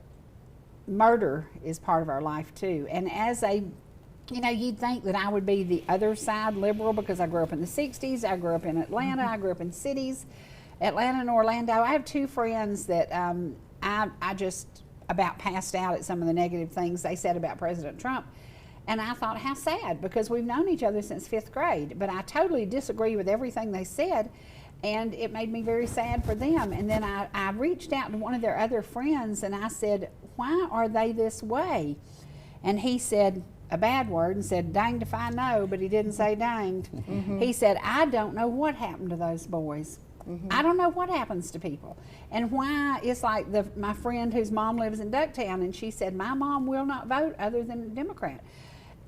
murder is part of our life too. And as a you know, you'd think that I would be the other side liberal, because I grew up in the 60s. I grew up in Atlanta. I grew up in cities, Atlanta and Orlando. I have two friends that I just about passed out at some of the negative things they said about President Trump. And I thought, how sad, because we've known each other since 5th grade. But I totally disagree with everything they said. And it made me very sad for them. And then I reached out to one of their other friends and I said, why are they this way? And he said a bad word and said, danged if I know, but he didn't say danged. He said, I don't know what happened to those boys. I don't know what happens to people. And why, it's like my friend whose mom lives in Ducktown, and she said, my mom will not vote other than a Democrat.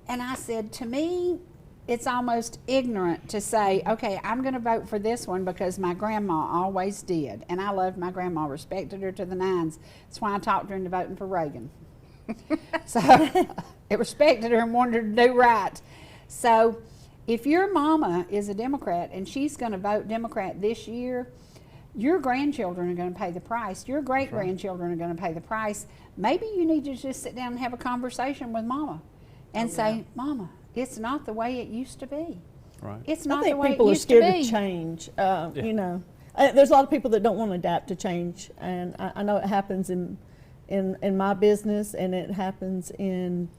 And I said, to me, it's almost ignorant to say, okay, I'm going to vote for this one because my grandma always did. And I loved my grandma, respected her to the nines. That's why I talked her into voting for Reagan. So it respected her and wanted her to do right. So if your mama is a Democrat and she's going to vote Democrat this year, your grandchildren are going to pay the price. Your great-grandchildren are going to pay the price. Maybe you need to just sit down and have a conversation with mama and say, Mama, it's not the way it used to be. Right. It's I not think the way people it are used to scared be. to change. You know, there's a lot of people that don't want to adapt to change, and I know it happens in my business, and it happens in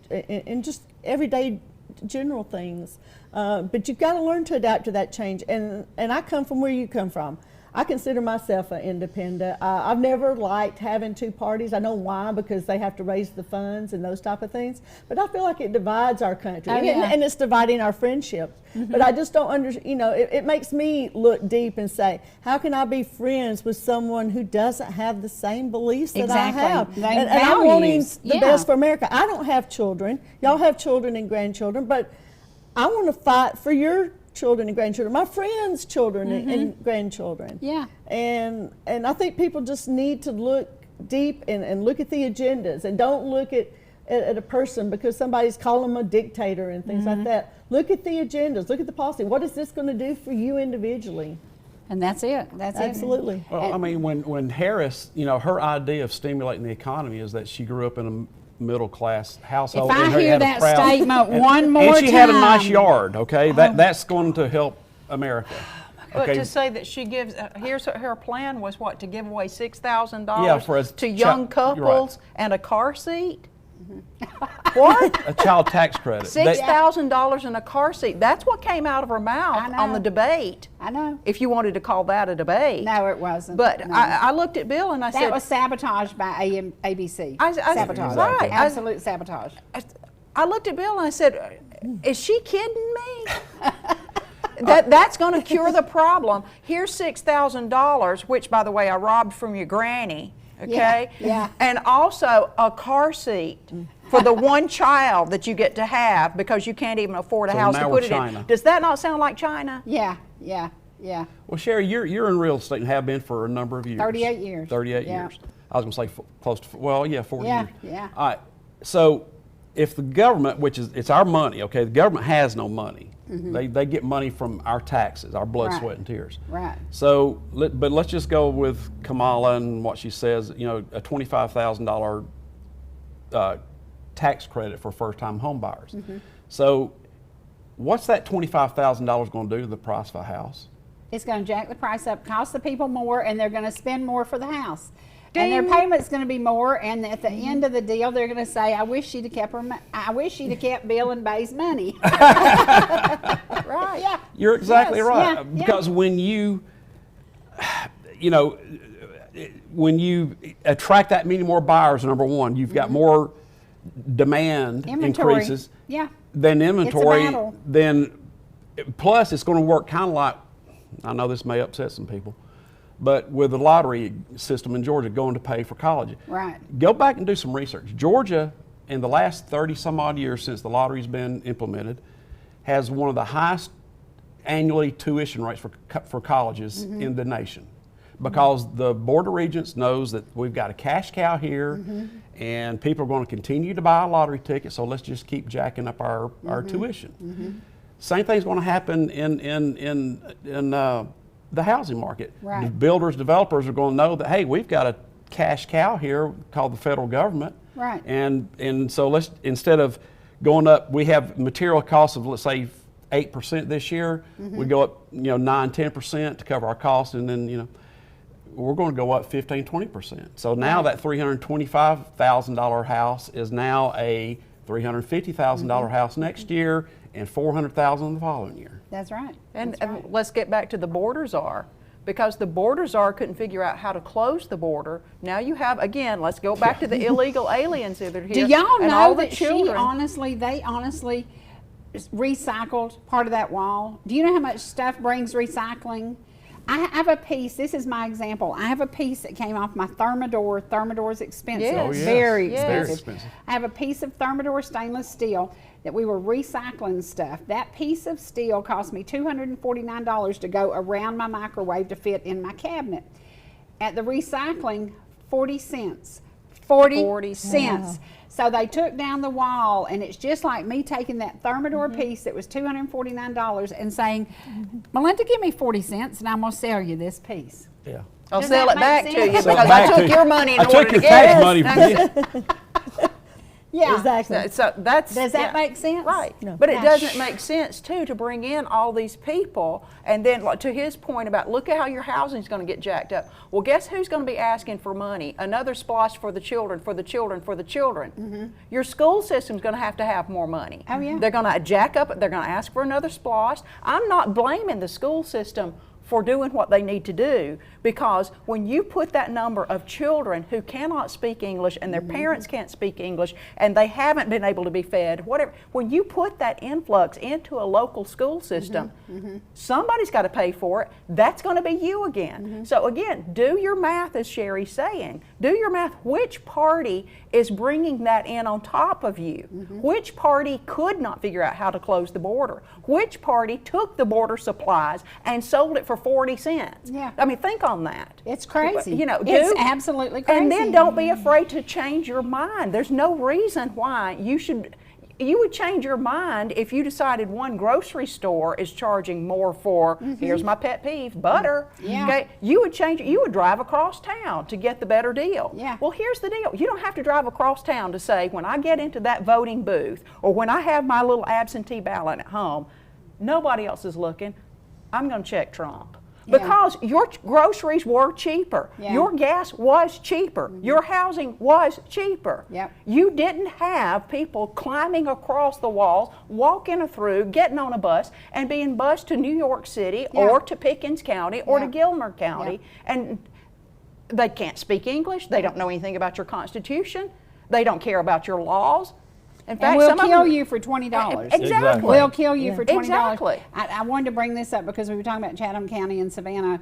just everyday general things. But you've got to learn to adapt to that change. And I come from where you come from. I consider myself an independent. I've never liked having two parties. I know why, because they have to raise the funds and those type of things. But I feel like it divides our country, and it's dividing our friendships. But I just don't understand. You know, it makes me look deep and say, how can I be friends with someone who doesn't have the same beliefs that I have? And I'm wanting the best for America. I don't have children. Y'all have children and grandchildren, but I want to fight for your children and grandchildren, my friends' children and grandchildren. Yeah. And I think people just need to look deep and look at the agendas, and don't look at a person because somebody's calling them a dictator and things like that. Look at the agendas, look at the policy. What is this going to do for you individually? And that's it. That's Absolutely. it. Well, I mean, when Harris, you know, her idea of stimulating the economy is that she grew up in a middle-class household. If I and hear had a that proud- statement one more and she had a nice time- yard, okay? That's going to help America. But Okay. to say that she gives, here's her plan was what, to give away $6,000 Yeah, for a to young you're right. couples and a car seat? What? A child tax credit. $6,000 in a car seat. That's what came out of her I mouth know. on the debate, I know. if you wanted to call that a debate. No, it wasn't. But No. I looked at Bill and I that said, was sabotaged by ABC. I- sabotage. right. Absolute sabotage. I looked at Bill and I said, is she kidding me? That's going to cure the problem. Here's $6,000, which, by the way, I robbed from your granny, okay? Yeah. And also a car seat for the one child that you get to have because you can't even afford a So house to now put we're it China. in. Does that not sound like China? Yeah. Well, Sherry, you're in real estate and have been for a number of years. 38 years. 38 Yeah. years. I was going to say close to, 40 Yeah, years. yeah. All right. So if the government, which is, it's our money, okay, the government has no money. They get money from our taxes, our blood, Right. sweat, and tears. Right. So, but let's just go with Kamala and what she says, you know, a $25,000 tax credit for first-time home buyers. So what's that $25,000 going to do to the price of a house? It's going to jack the price up, cost the people more, and they're going to spend more for the house. And their Ding. payment's going to be more, and at the end of the deal, they're going to say, "I wish she'd have kept her. I wish she'd have kept Bill and Bay's money." Right. Yeah. You're exactly Yes, right. yeah, Because when you know, when you attract that many more buyers, number one, you've got more demand Inventory. increases Yeah. than inventory. battle. Then, plus, it's going to work kind of like, I know this may upset some people, but with the lottery system in Georgia going to pay for college. Right. Go back and do some research. Georgia, in the last 30 some odd years since the lottery's been implemented, has one of the highest annually tuition rates for colleges in the nation. Because the Board of Regents knows that we've got a cash cow here and people are going to continue to buy a lottery ticket, so let's just keep jacking up our tuition. Same thing's going to happen in the housing market. Right. The builders, developers are going to know that, hey, we've got a cash cow here called the federal government. Right. And so let's, instead of going up, we have material costs of, let's say, 8% this year, we go up, 9-10% to cover our costs, and then, we're going to go up 15-20%. So now that $325,000 house is now a $350,000 house next year, and $400,000 the following year. That's right. And That's right. let's get back to the borders are. because the border czar couldn't figure out how to close the border. Now you have, again, let's go back to the illegal aliens that are here. Do y'all and know all the that children. they honestly recycled part of that wall? Do you know how much stuff brings recycling? I have a piece, this is my example. I have a piece that came off my Thermador. Thermador's expensive, Yes. Oh, yes. very Yes. Very expensive. expensive. I have a piece of Thermador stainless steel that we were recycling stuff. That piece of steel cost me $249 to go around my microwave to fit in my cabinet. At the recycling, 40 cents. 40 cents. So they took down the wall, and it's just like me taking that Thermador piece that was $249 and saying, Melinda, give me 40 cents and I'm going to sell you this piece. Yeah. I'll Does sell that it back make to you sense? Sell it because back I to took you. your money in I order took to your get tax it. money from you. Yeah. Exactly. So that's, Does that make sense? Right. No. But it Yeah. doesn't make sense, too, to bring in all these people. And then, like, to his point about, look at how your housing is going to get jacked up. Well, guess who's going to be asking for money? Another splosh for the children, for the children, for the children. Your school system's going to have more money. Oh, yeah. They're going to jack up, they're going to ask for another splosh. I'm not blaming the school system for doing what they need to do, because when you put that number of children who cannot speak English and their parents can't speak English and they haven't been able to be fed, whatever, when you put that influx into a local school system, somebody's got to pay for it. That's going to be you again. So again, do your math, as Sherry's saying. Do your math. Which party is bringing that in on top of you? Which party could not figure out how to close the border? Which party took the border supplies and sold it for 40 cents? Yeah. I mean, think on that. It's crazy. You know, it's absolutely crazy. And then don't be afraid to change your mind. There's no reason why you would change your mind if you decided one grocery store is charging more for, here's my pet peeve, butter. Yeah. Okay, you would change it. You would drive across town to get the better deal. Yeah. Well, here's the deal. You don't have to drive across town to say, when I get into that voting booth or when I have my little absentee ballot at home, nobody else is looking, I'm going to check Trump. Yeah. Because your groceries were cheaper. Yeah. Your gas was cheaper. Your housing was cheaper. Yep. You didn't have people climbing across the walls, walking through, getting on a bus, and being bused to New York City Yeah. or to Pickens County or Yeah. to Gilmer County. Yeah. And they can't speak English. They don't know anything about your Constitution. They don't care about your laws. In fact, And we'll some of kill them, you for $20. Exactly. We'll kill you Yeah. for $20. Exactly. I wanted to bring this up because we were talking about Chatham County and Savannah.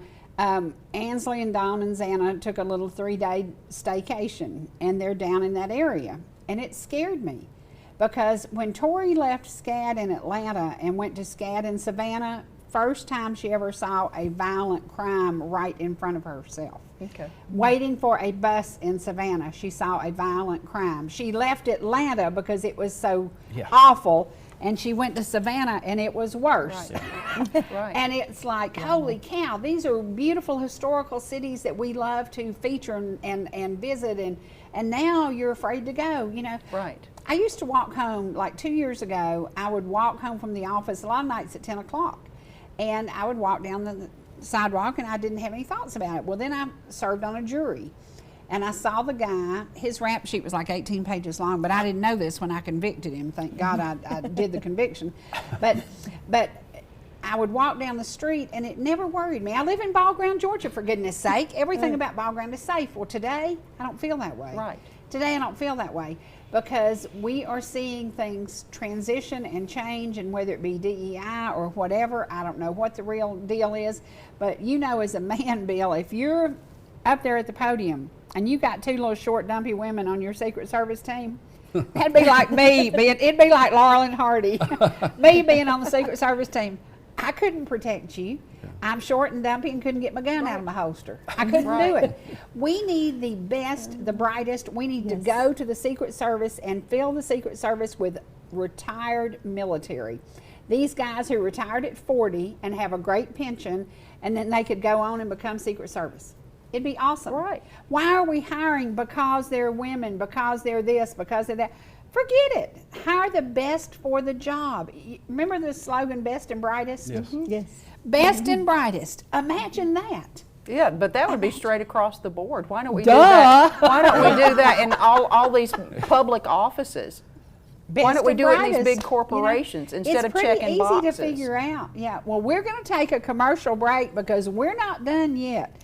Ansley and Dawn and Xana took a little 3-day staycation, and they're down in that area. And it scared me because when Tori left SCAD in Atlanta and went to SCAD in Savannah, first time she ever saw a violent crime right in front of herself. Okay. Waiting for a bus in Savannah, she saw a violent crime. She left Atlanta because it was so Yeah. awful, and she went to Savannah and it was worse. Right. Right. And it's like, holy cow, these are beautiful historical cities that we love to feature and visit, and now you're afraid to go, you know. Right. I used to walk home, like 2 years ago, I would walk home from the office a lot of nights at 10 o'clock. And I would walk down the sidewalk and I didn't have any thoughts about it. Well, then I served on a jury. And I saw the guy, his rap sheet was like 18 pages long, but I didn't know this when I convicted him. Thank God I did the conviction. But I would walk down the street and it never worried me. I live in Ball Ground, Georgia, for goodness sake. Everything about Ball Ground is safe. Well, today, I don't feel that way. Right. Today, I don't feel that way because we are seeing things transition and change, and whether it be DEI or whatever, I don't know what the real deal is. But you know, as a man, Bill, if you're up there at the podium and you got 2 little short, dumpy women on your Secret Service team, that'd be like me. It'd be like Laurel and Hardy, me being on the Secret Service team. I couldn't protect you. I'm short and dumpy and couldn't get my gun out of my holster. I couldn't do it. We need the best, the brightest. We need to go to the Secret Service and fill the Secret Service with retired military. These guys who retired at 40 and have a great pension, and then they could go on and become Secret Service. It'd be awesome. Right. Why are we hiring because they're women, because they're this, because they're that? Forget it. Hire the best for the job. Remember the slogan, best and brightest? Yes. Yes. Best and brightest. Imagine that. Yeah, but that would be straight across the board. Why don't we Duh. do that? Why don't we do that in all these public offices? Why don't we of do it in these brightest, big corporations instead of checking It's pretty boxes? easy to figure out. Yeah. Well, we're going to take a commercial break because we're not done yet.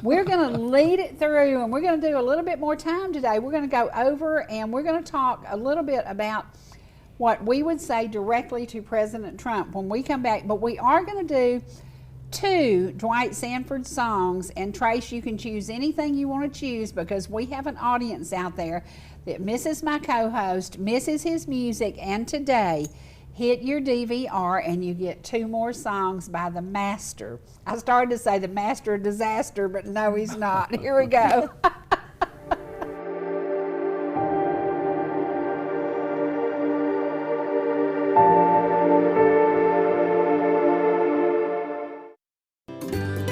We're going to lead it through, and we're going to do a little bit more time today. We're going to go over and we're going to talk a little bit about what we would say directly to President Trump when we come back. But we are going to do 2 Dwight Sanford songs, and Trace, you can choose anything you want to choose because we have an audience out there that misses my co-host, misses his music, and today, hit your DVR and you get 2 more songs by the master. I started to say the master of disaster, but no, he's not. Here we go.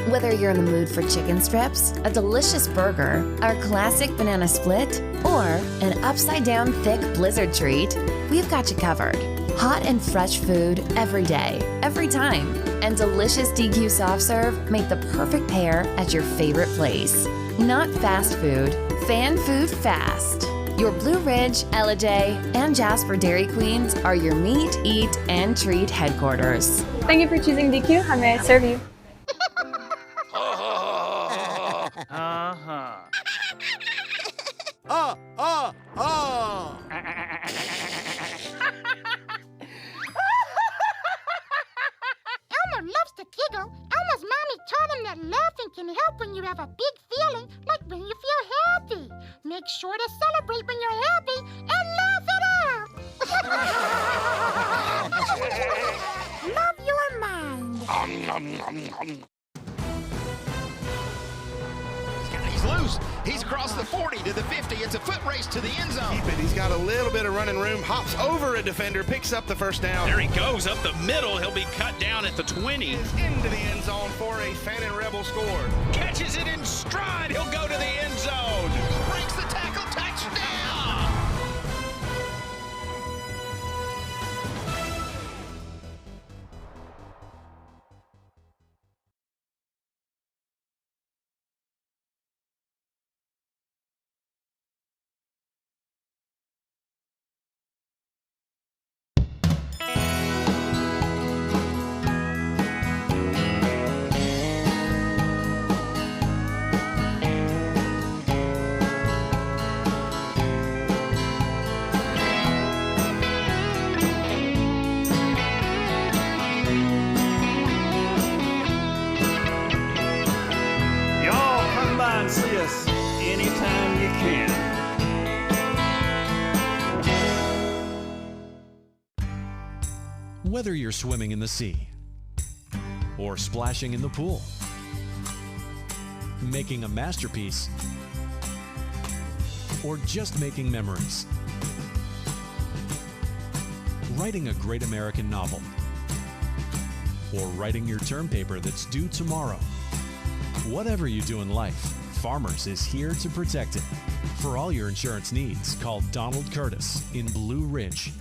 Whether you're in the mood for chicken strips, a delicious burger, our classic banana split, or an upside-down thick blizzard treat, we've got you covered. Hot and fresh food every day, every time, and delicious DQ soft serve make the perfect pair at your favorite place. Not fast food, fan food fast. Your Blue Ridge, Ellijay, and Jasper Dairy Queens are your meet, eat, and treat headquarters. Thank you for choosing DQ. How may I serve you? Elmer loves to giggle. Elmer's mommy taught him that laughing can help when you have a big feeling, like when you feel happy. Make sure to celebrate when you're happy and laugh it out. Love your mind. He's loose. He's across the 40 to the 50. It's a foot race to the end zone. Keep it. He's got a little bit of running room. Hops over a defender, picks up the first down. There he goes up the middle. He'll be cut down at the 20. Is into the end zone for a Fannin Rebel score. Catches it in stride. He'll go to the end zone. Breaks the tackle. Touchdown. Y'all come by and see us anytime you can. Whether you're swimming in the sea or splashing in the pool, making a masterpiece, or just making memories, writing a great American novel, or writing your term paper that's due tomorrow. Whatever you do in life, Farmers is here to protect it. For all your insurance needs, call Donald Curtis in Blue Ridge.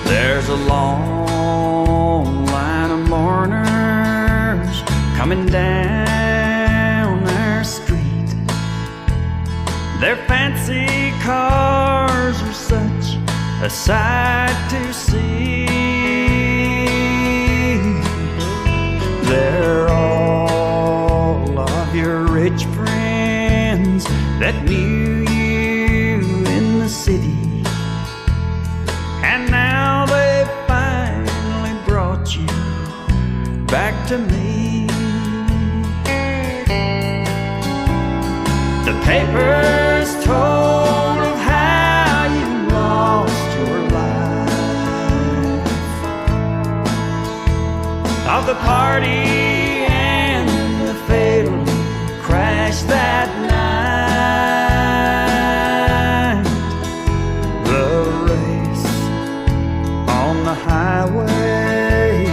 There's a long line of mourners coming down our street. Their fancy cars are such a sight to see. They're all of your rich friends that knew you in the city. And now they finally brought you back to me. The papers told of how you lost your life, of the party the highway,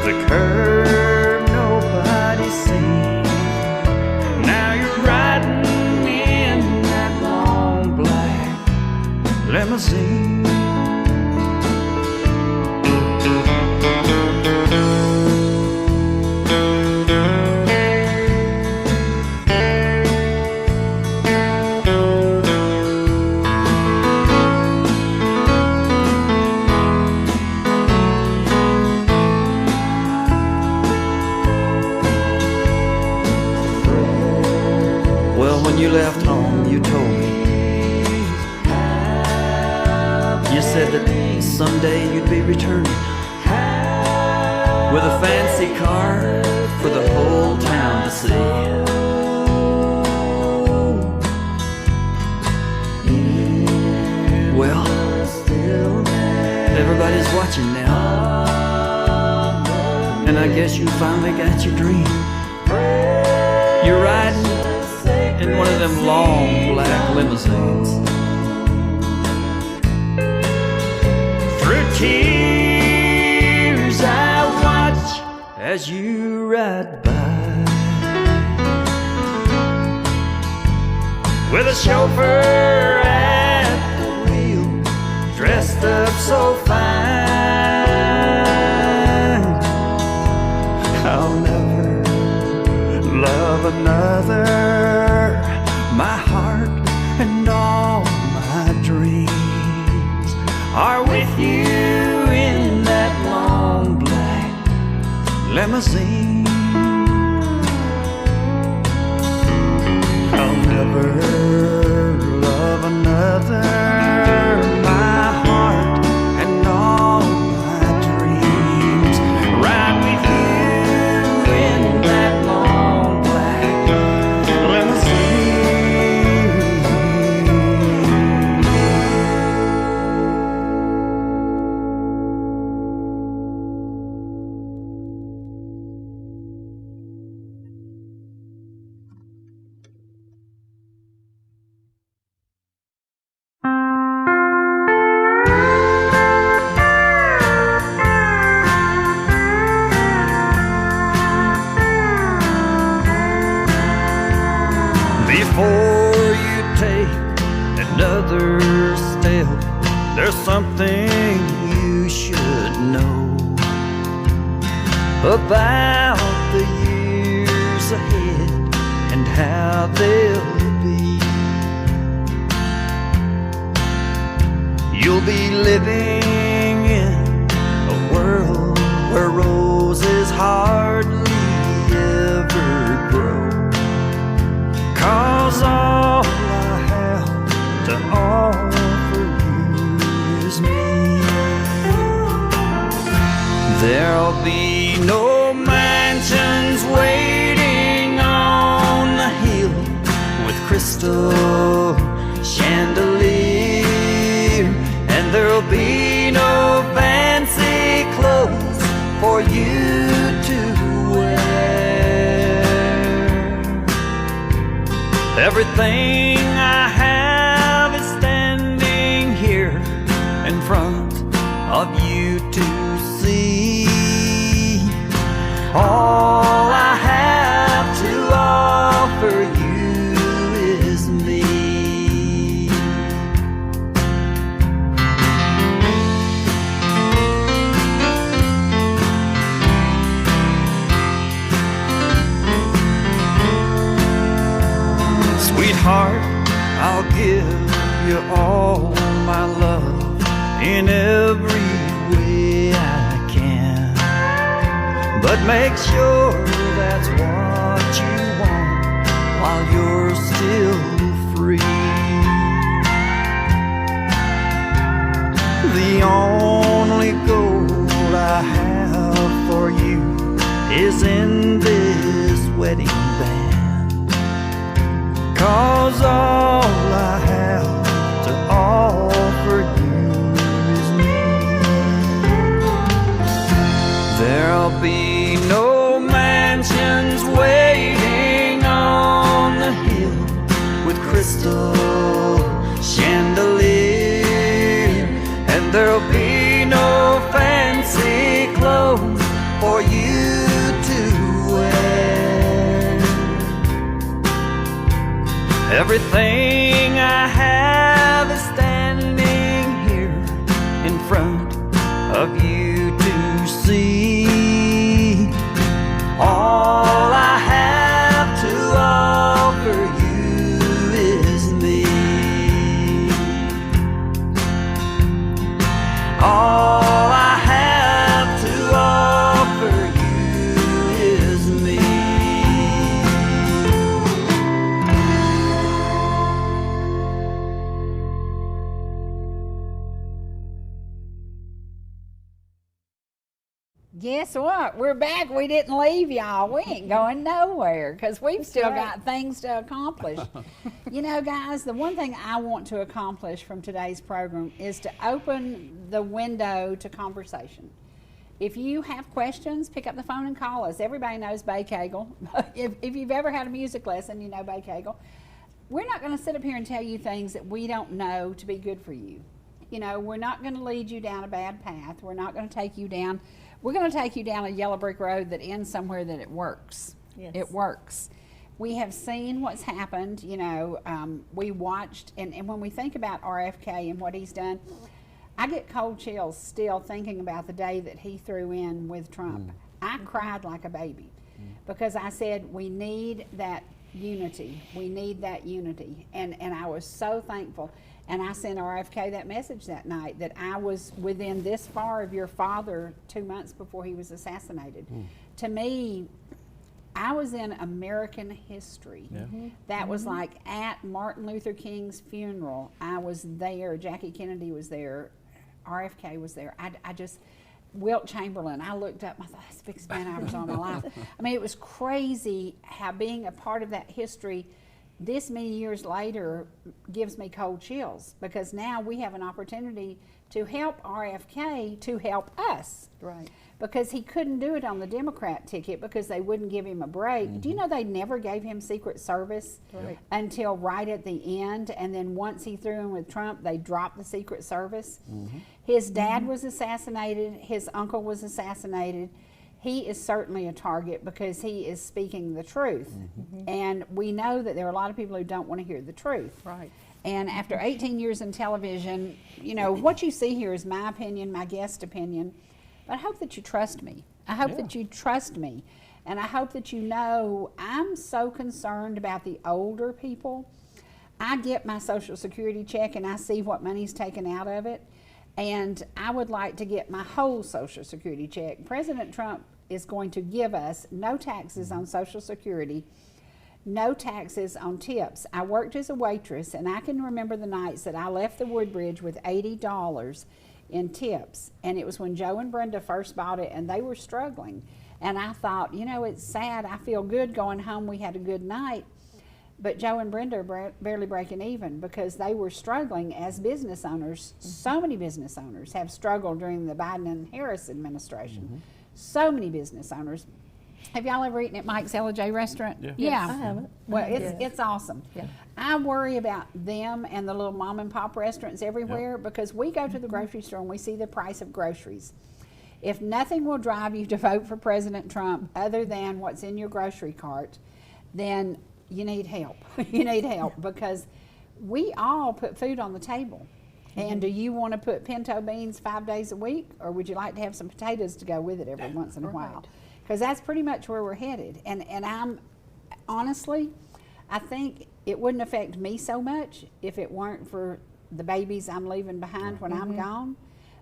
the curve nobody's seen. Now you're riding in that long black limousine. You left home, you told me. You said that someday you'd be returning with a fancy car for the whole town to see. Well, everybody's watching now, and I guess you finally got your dream. You're riding in one of them long black limousines. Through tears I watch as you ride by, with a chauffeur at the wheel, dressed up so fine. I'll never love another. My heart and all my dreams are with you in that long black limousine. I'll never love another. My heart and all my dreams ride with you in that long black limousine. Before you take another step, there's something you should know about the years ahead and how they'll be. You'll be living in a world where roses hardly ever grow. 'Cause all I have to offer you is me. There'll be no mansions waiting on the hill with crystal chandelier, and there'll be no fancy clothes for you to wear. Everything I have is standing here in front of you to see. All I have to offer you is me. Sweetheart, I'll give you all my love in every way I can, but make sure that's what you want while you're still free. The only gold I have for you is in this wedding band, 'cause all I have to offer you is me. There'll be no mansions waiting on the hill with crystal chandelier, and there'll be no fancy fancy clothes for you to wear. Everything I have is standing here in front of you to see. All I have to offer you is me. All I have to offer you is me. Guess what? We're back. We didn't leave y'all. We ain't going nowhere because we've still got things to accomplish. You know, guys, the one thing I want to accomplish from today's program is to open the window to conversation. If you have questions, pick up the phone and call us. Everybody knows Bay Cagle. If you've ever had a music lesson, you know Bay Cagle. We're not going to sit up here and tell you things that we don't know to be good for you. You know, we're not going to lead you down a bad path. We're not going to take you down. We're going to take you down a yellow brick road that ends somewhere that it works. Yes. It works. We have seen what's happened. You know, we watched, and when we think about RFK and what he's done, I get cold chills still thinking about the day that he threw in with Trump. I cried like a baby because I said, we need that unity. We need that unity. And I was so thankful. And I sent RFK that message that night that I was within this far of your father 2 months before he was assassinated. To me, I was in American history. That was like at Martin Luther King's funeral. I was there. Jackie Kennedy was there. RFK was there. I just, Wilt Chamberlain, I looked up, I thought, that's the biggest man I ever saw in my life. I mean, it was crazy how being a part of that history this many years later gives me cold chills because now we have an opportunity to help RFK to help us. Right. Because he couldn't do it on the Democrat ticket because they wouldn't give him a break. Do you know they never gave him Secret Service until right at the end, and then once he threw in with Trump, they dropped the Secret Service. His dad was assassinated, his uncle was assassinated. He is certainly a target because he is speaking the truth. And we know that there are a lot of people who don't want to hear the truth. Right. And after 18 years in television, you know, what you see here is my opinion, my guest opinion. But I hope that you trust me. I hope that you trust me. And I hope that you know I'm so concerned about the older people. I get my Social Security check and I see what money's taken out of it. And I would like to get my whole Social Security check. President Trump is going to give us no taxes on Social Security, no taxes on tips. I worked as a waitress, and I can remember the nights that I left the Woodbridge with $80 in tips. And it was when Joe and Brenda first bought it, and they were struggling. And I thought, you know, it's sad. I feel good going home. We had a good night. But Joe and Brenda are barely breaking even because they were struggling as business owners. So many business owners have struggled during the Biden and Harris administration. So many business owners. Have y'all ever eaten at Mike's Ellijay restaurant? Yeah. I haven't. Well, it's awesome. I worry about them and the little mom and pop restaurants everywhere because we go to the grocery store and we see the price of groceries. If nothing will drive you to vote for President Trump other than what's in your grocery cart, then you need help. You need help because we all put food on the table. And do you want to put pinto beans 5 days a week, or would you like to have some potatoes to go with it every once in a while? Because that's pretty much where we're headed. And I'm honestly, I think it wouldn't affect me so much if it weren't for the babies I'm leaving behind when I'm gone,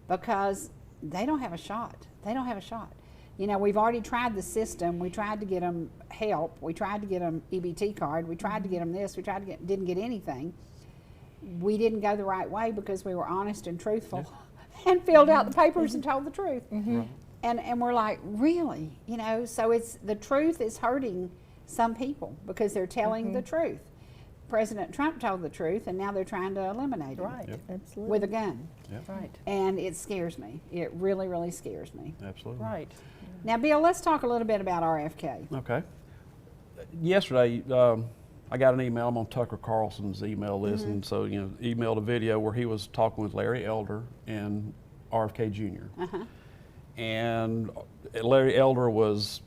because they don't have a shot. They don't have a shot. You know, we've already tried the system. We tried to get them help. We tried to get them EBT card. We tried to get them this. We tried to get, didn't get anything. We didn't go the right way because we were honest and truthful and filled out the papers and told the truth. And we're like, really? You know, so it's, the truth is hurting some people because they're telling the truth. President Trump told the truth, and now they're trying to eliminate him Absolutely. with a gun. Right. And it scares me. It really, really scares me. Absolutely. Right. Now, Bill, let's talk a little bit about RFK. Okay. Yesterday, I got an email. I'm on Tucker Carlson's email list, and so, you know, emailed a video where he was talking with Larry Elder and RFK Jr. And Larry Elder was,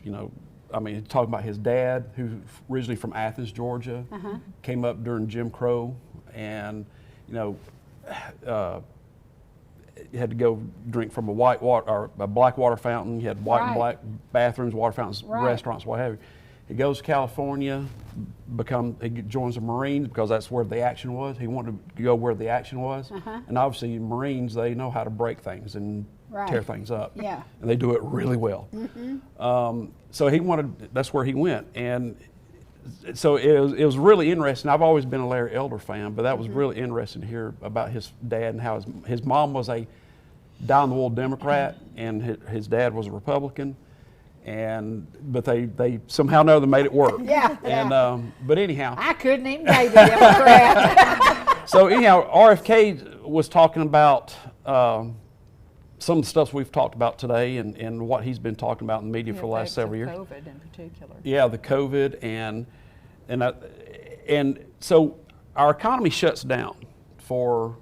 talking about his dad, who's originally from Athens, Georgia, came up during Jim Crow, and you had to go drink from a white water or a black water fountain. You had white and black bathrooms, water fountains, restaurants, what have you. He goes to California, he joins the Marines because that's where the action was. He wanted to go where the action was. And obviously Marines, they know how to break things and tear things up. Yeah. And they do it really well. So that's where he went. And so it was really interesting. I've always been a Larry Elder fan, but that was really interesting to hear about his dad and how his mom was a down-the-wall Democrat and his dad was a Republican. But they somehow or another made it work. But anyhow, I couldn't even date a Democrat. So anyhow, RFK was talking about some of the stuff we've talked about today and what he's been talking about in the media for the last several years. COVID in particular. Yeah, the COVID and so our economy shuts down for.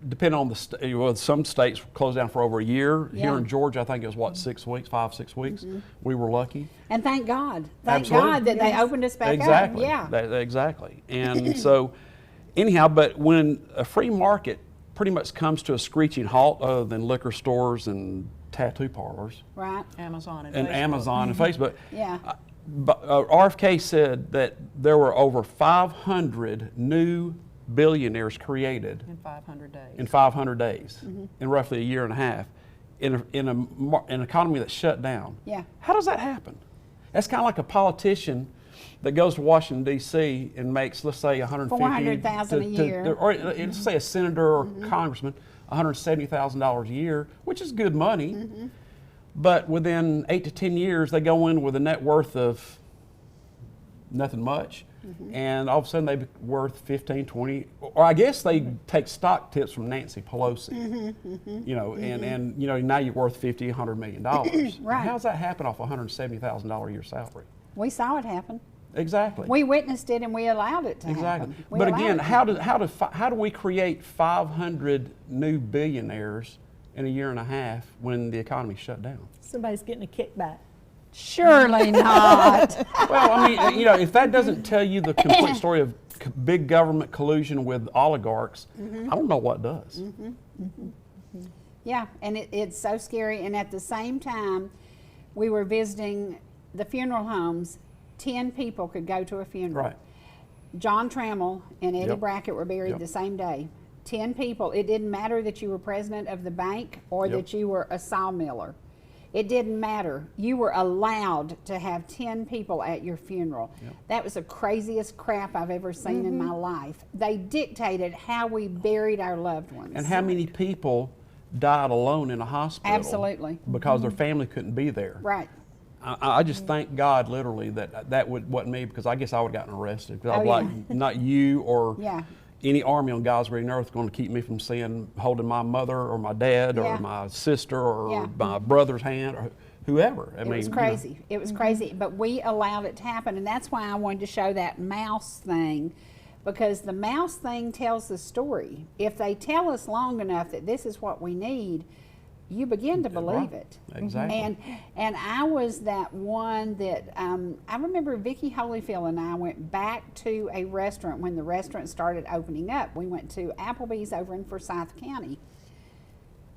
Depending on some states closed down for over a year. Here in Georgia, I think it was 6 weeks, 5-6 weeks. We were lucky. And thank God. Thank God that they opened us back up. Yeah. Exactly. And so, anyhow, but when a free market pretty much comes to a screeching halt, other than liquor stores and tattoo parlors. Right. Amazon and Facebook. Yeah. But RFK said that there were over 500 new billionaires created in 500 days. In 500 days, in roughly a year and a half, in an economy that's shut down. Yeah. How does that happen? That's kind of like a politician that goes to Washington D.C. and makes, let's say, $400,000 a year, or let's say a senator or congressman, $170,000 a year, which is good money. But within 8 to 10 years, they go in with a net worth of nothing much. And all of a sudden they're worth 15, 20, or I guess they take stock tips from Nancy Pelosi, and now you're worth $50, $100 million. Right. How's that happen off a $170,000 a year salary? We saw it happen. Exactly. We witnessed it and we allowed it to happen. But again, how do we create 500 new billionaires in a year and a half when the economy shut down? Somebody's getting a kickback. Surely not. Well, I mean, if that doesn't tell you the complete story of big government collusion with oligarchs, I don't know what does. Yeah, and it's so scary. And at the same time, we were visiting the funeral homes. 10 people could go to a funeral. Right. John Trammell and Eddie Brackett were buried the same day. 10 people. It didn't matter that you were president of the bank or that you were a sawmiller. It didn't matter. You were allowed to have 10 people at your funeral. That was the craziest crap I've ever seen in my life. They dictated how we buried our loved ones. And how many people died alone in a hospital? Absolutely. Because their family couldn't be there. Right. I just thank God, literally, that wasn't me, because I guess I would have gotten arrested. Because I was like, not you or any army on God's green earth going to keep me from holding my mother or my dad or my sister or my brother's hand or whoever. It was crazy. It was crazy, but we allowed it to happen, and that's why I wanted to show that mouse thing, because the mouse thing tells the story. If they tell us long enough that this is what we need, you begin to believe it. Exactly. And I was that one that, I remember Vicki Holyfield and I went back to a restaurant when the restaurant started opening up. We went to Applebee's over in Forsyth County.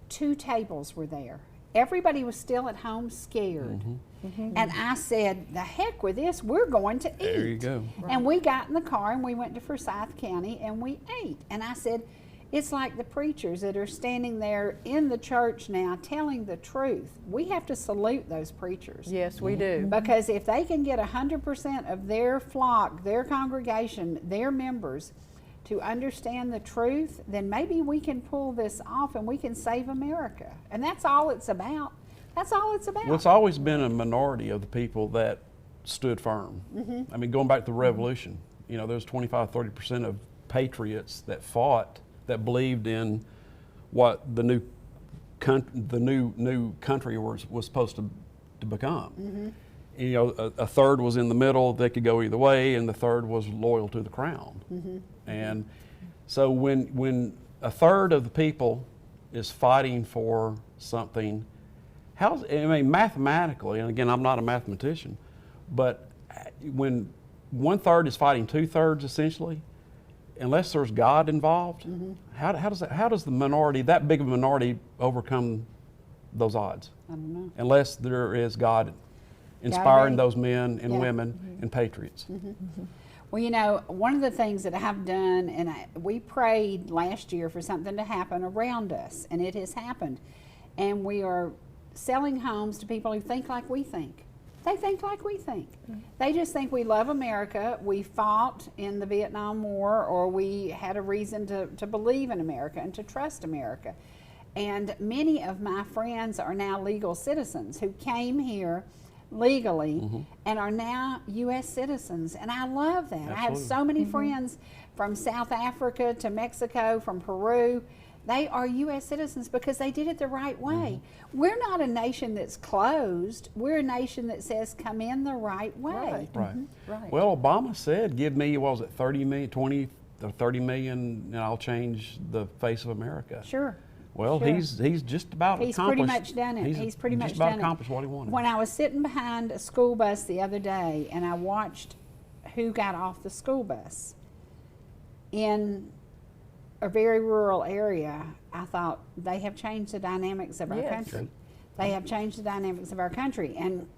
2 tables were there. Everybody was still at home scared. And I said, the heck with this, we're going to eat. There you go. And we got in the car and we went to Forsyth County and we ate. And I said, it's like the preachers that are standing there in the church now telling the truth. We have to salute those preachers. Yes, we do. Because if they can get 100% of their flock, their congregation, their members to understand the truth, then maybe we can pull this off and we can save America. And that's all it's about. That's all it's about. Well, it's always been a minority of the people that stood firm. I mean, going back to the Revolution, there's 25-30% of patriots that fought, that believed in what the new country was supposed to become. A third was in the middle, they could go either way, and the third was loyal to the crown. And so when a third of the people is fighting for something I mean, mathematically, and again, I'm not a mathematician, but when 1/3 is fighting 2/3 essentially, unless there's God involved, how does the minority, that big of a minority, overcome those odds? I don't know. Unless there is God inspiring be. those men and Yeah. women and patriots. Well, you know, one of the things that I've done, and we prayed last year for something to happen around us, and it has happened. And we are selling homes to people who think like we think. They think like we think. They just think we love America, we fought in the Vietnam War, or we had a reason to believe in America and to trust America. And many of my friends are now legal citizens who came here legally and are now U.S. citizens, and I love that. Absolutely. I have so many friends from South Africa to Mexico, from Peru. They are U.S. citizens because they did it the right way. We're not a nation that's closed. We're a nation that says come in the right way. Right. Right. Well, Obama said, give me, what was it, 30 million, 20 or 30 million, and I'll change the face of America. Sure. Well, Sure. he's just about He's accomplished. pretty much done it. He's pretty much just about done accomplished what he wanted. When I was sitting behind a school bus the other day and I watched who got off the school bus in a very rural area, I thought they have changed the dynamics of our Yes. country. They have changed the dynamics of our country. And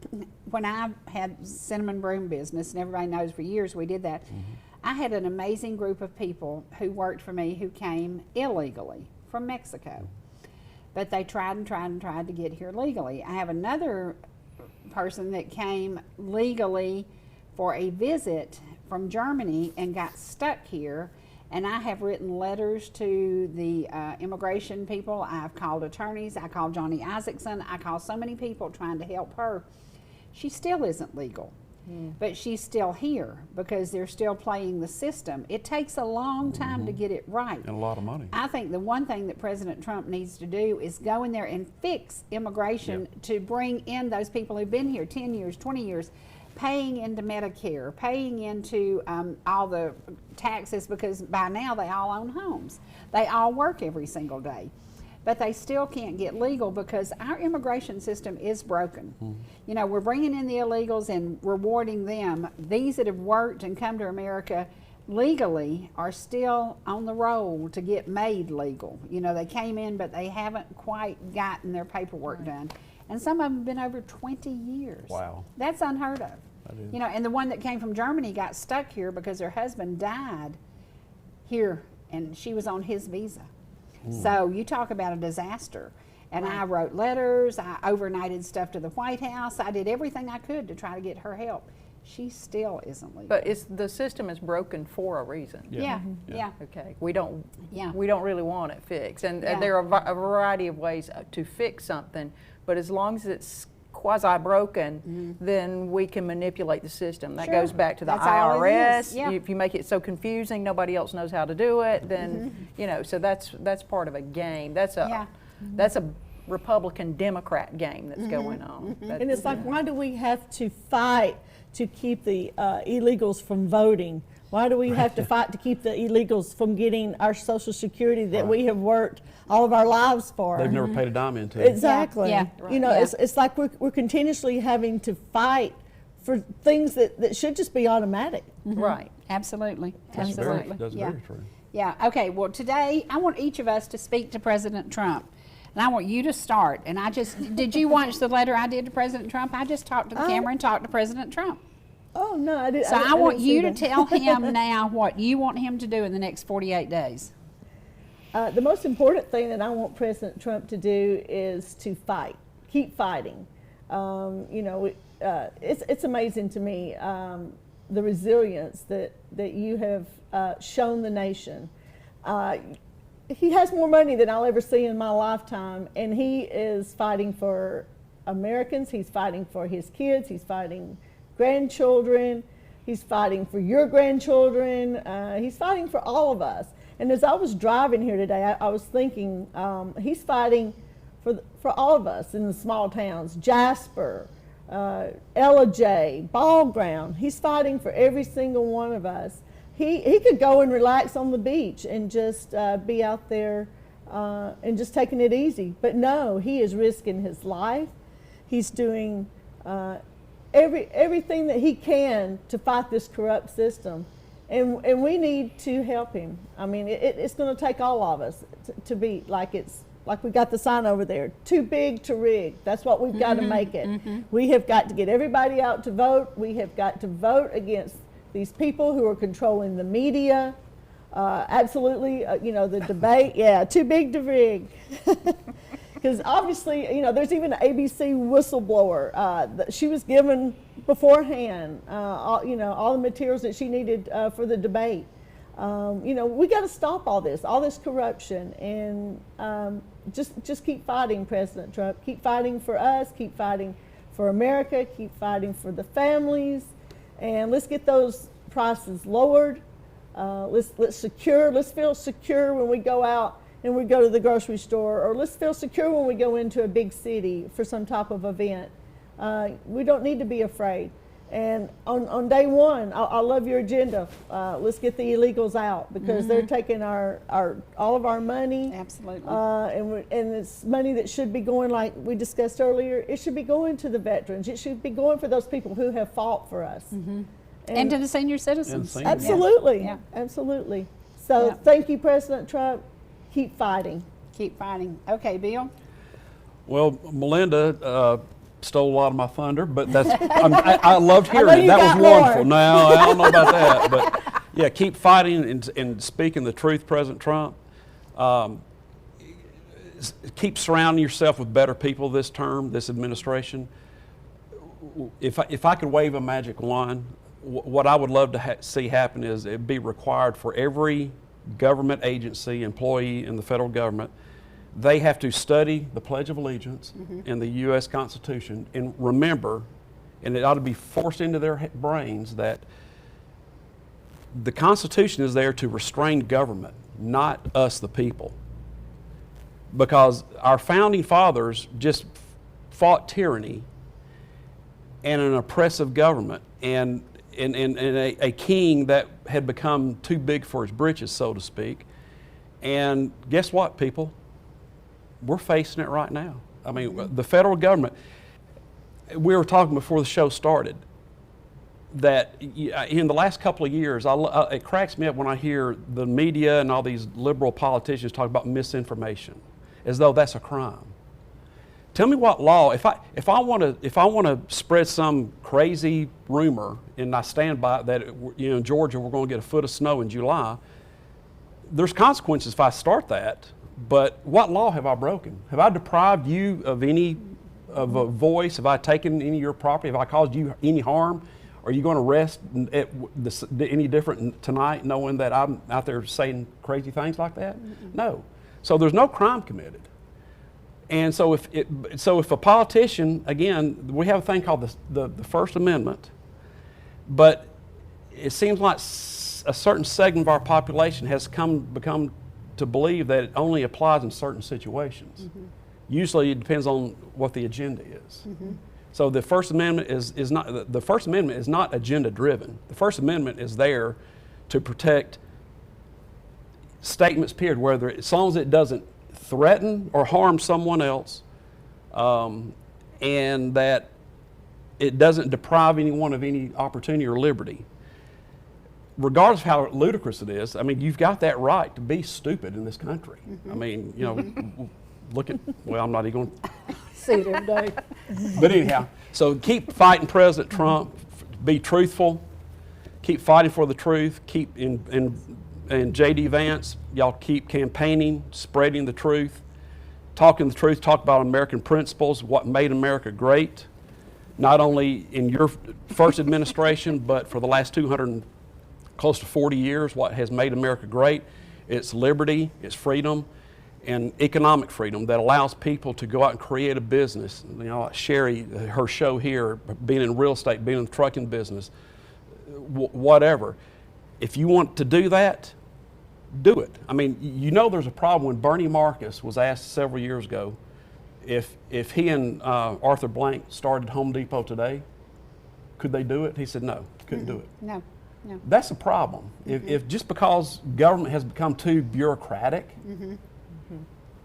when I had cinnamon broom business, and everybody knows for years we did that, I had an amazing group of people who worked for me who came illegally from Mexico. But they tried and tried and tried to get here legally. I have another person that came legally for a visit from Germany and got stuck here. And I have written letters to the immigration people. I've called attorneys. I called Johnny Isaacson. I called so many people trying to help her. She still isn't legal, but she's still here because they're still playing the system. It takes a long time to get it right. And a lot of money. I think the one thing that President Trump needs to do is go in there and fix immigration to bring in those people who've been here 10 years, 20 years, paying into Medicare, paying into all the taxes, because by now they all own homes. They all work every single day. But they still can't get legal because our immigration system is broken. You know, we're bringing in the illegals and rewarding them. These that have worked and come to America legally are still on the roll to get made legal. You know, they came in, but they haven't quite gotten their paperwork done. And some of them have been over 20 years. Wow. That's unheard of. That is. You know, and the one that came from Germany got stuck here because her husband died here and she was on his visa. So you talk about a disaster. And I wrote letters, I overnighted stuff to the White House, I did everything I could to try to get her help. She still isn't legal. But the system is broken for a reason. Yeah. Okay, we don't Yeah. really want it fixed, and Yeah. there are a variety of ways to fix something. But as long as it's quasi broken, then we can manipulate the system. That Sure. goes back to the That's all it IRS. is. Yeah. If you make it so confusing, nobody else knows how to do it. Then you know, so that's part of a game. That's a Republican Democrat game that's going on. And it's like, why do we have to fight to keep the illegals from voting? Why do we have to fight to keep the illegals from getting our Social Security that we have worked all of our lives for? They've never paid a dime into. Exactly. Yeah. You know, it's like we're continuously having to fight for things that should just be automatic. Right. Absolutely. That's Absolutely. That's yeah. very true. Yeah. Okay. Well, today I want each of us to speak to President Trump. And I want you to start. And did you watch the letter I did to President Trump? I just talked to the camera and talked to President Trump. Oh, no, I didn't. So I want didn't you see to that. tell him now what you want him to do in the next 48 days. The most important thing that I want President Trump to do is to fight, keep fighting. You know, it's amazing to me the resilience that you have shown the nation. He has more money than I'll ever see in my lifetime, and he is fighting for Americans. He's fighting for his kids. He's fighting grandchildren. He's fighting for your grandchildren. He's fighting for all of us. And as I was driving here today, I was thinking he's fighting for all of us in the small towns. Jasper, Ellijay, Ball Ground. He's fighting for every single one of us. He could go and relax on the beach and just be out there and just taking it easy. But no, he is risking his life. He's doing everything that he can to fight this corrupt system. And we need to help him. I mean, it's going to take all of us to be like we got the sign over there, too big to rig. That's what we've got to make it. We have got to get everybody out to vote. We have got to vote against these people who are controlling the media. Absolutely, the debate, too big to rig. Because obviously, there's even an ABC whistleblower that she was given beforehand, all the materials that she needed for the debate. We got to stop all this corruption, and just keep fighting, President Trump. Keep fighting for us. Keep fighting for America. Keep fighting for the families, and let's get those prices lowered. Let's feel secure when we go out and we go to the grocery store, or let's feel secure when we go into a big city for some type of event. We don't need to be afraid. And on day one, I love your agenda. Let's get the illegals out, because they're taking all of our money. Absolutely. And it's money that should be going, like we discussed earlier, it should be going to the veterans. It should be going for those people who have fought for us. And to the senior citizens. Absolutely. Yeah. Absolutely. So thank you, President Trump. Keep fighting. Keep fighting. Okay, Bill? Well, Melinda stole a lot of my thunder, but that's I loved hearing it. That was wonderful. No, I don't know about that, but yeah, keep fighting and speaking the truth, President Trump. Keep surrounding yourself with better people this term, this administration. If I could wave a magic wand, what I would love to see happen is it'd be required for every government agency, employee in the federal government, they have to study the Pledge of Allegiance and the U.S. Constitution and remember, and it ought to be forced into their brains, that the Constitution is there to restrain government, not us the people. Because our founding fathers just fought tyranny and an oppressive government and a king that had become too big for his britches, so to speak. And guess what, people? We're facing it right now. I mean, the federal government, we were talking before the show started, that in the last couple of years, it cracks me up when I hear the media and all these liberal politicians talk about misinformation, as though that's a crime. Tell me what law, if I want to spread some crazy rumor and I stand by it that in Georgia we're going to get a foot of snow in July, there's consequences if I start that. But what law have I broken? Have I deprived you of a voice? Have I taken any of your property? Have I caused you any harm? Are you going to rest any different tonight, knowing that I'm out there saying crazy things like that? No. So there's no crime committed. And so if a politician, again, we have a thing called the First Amendment, but it seems like a certain segment of our population has become to believe that it only applies in certain situations. Usually it depends on what the agenda is. So the First Amendment is not agenda driven. The First Amendment is there to protect statements, period, whether as long as it doesn't threaten or harm someone else, and that it doesn't deprive anyone of any opportunity or liberty. Regardless of how ludicrous it is, I mean, you've got that right to be stupid in this country. I mean, look at, well, I'm not even going to see it every day. But anyhow, so keep fighting President Trump, be truthful, keep fighting for the truth, keep and J.D. Vance, y'all keep campaigning, spreading the truth, talking the truth, talk about American principles, what made America great, not only in your first administration, but for the last close to 40 years, what has made America great. It's liberty, it's freedom, and economic freedom that allows people to go out and create a business. Like Sherry, her show here, being in real estate, being in the trucking business, whatever. If you want to do that, do it. I mean, there's a problem when Bernie Marcus was asked several years ago if he and Arthur Blank started Home Depot today, could they do it? He said no, couldn't do it. No. That's a problem. If just because government has become too bureaucratic,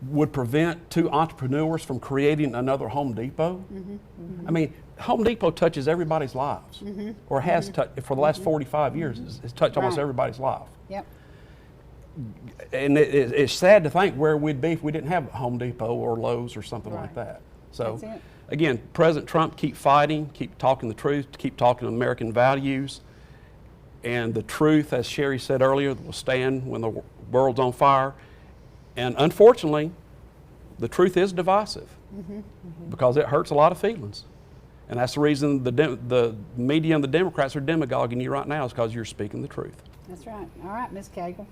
would prevent two entrepreneurs from creating another Home Depot. I mean, Home Depot touches everybody's lives, or has touched for the last 45 years. It's touched almost everybody's life. Yep. And it's sad to think where we'd be if we didn't have Home Depot or Lowe's or something like that. So, again, President Trump, keep fighting, keep talking the truth, keep talking American values. And the truth, as Sherry said earlier, will stand when the world's on fire. And unfortunately, the truth is divisive because it hurts a lot of feelings. And that's the reason the media and the Democrats are demagoguing you right now, is because you're speaking the truth. That's right. All right, Ms. Cagle.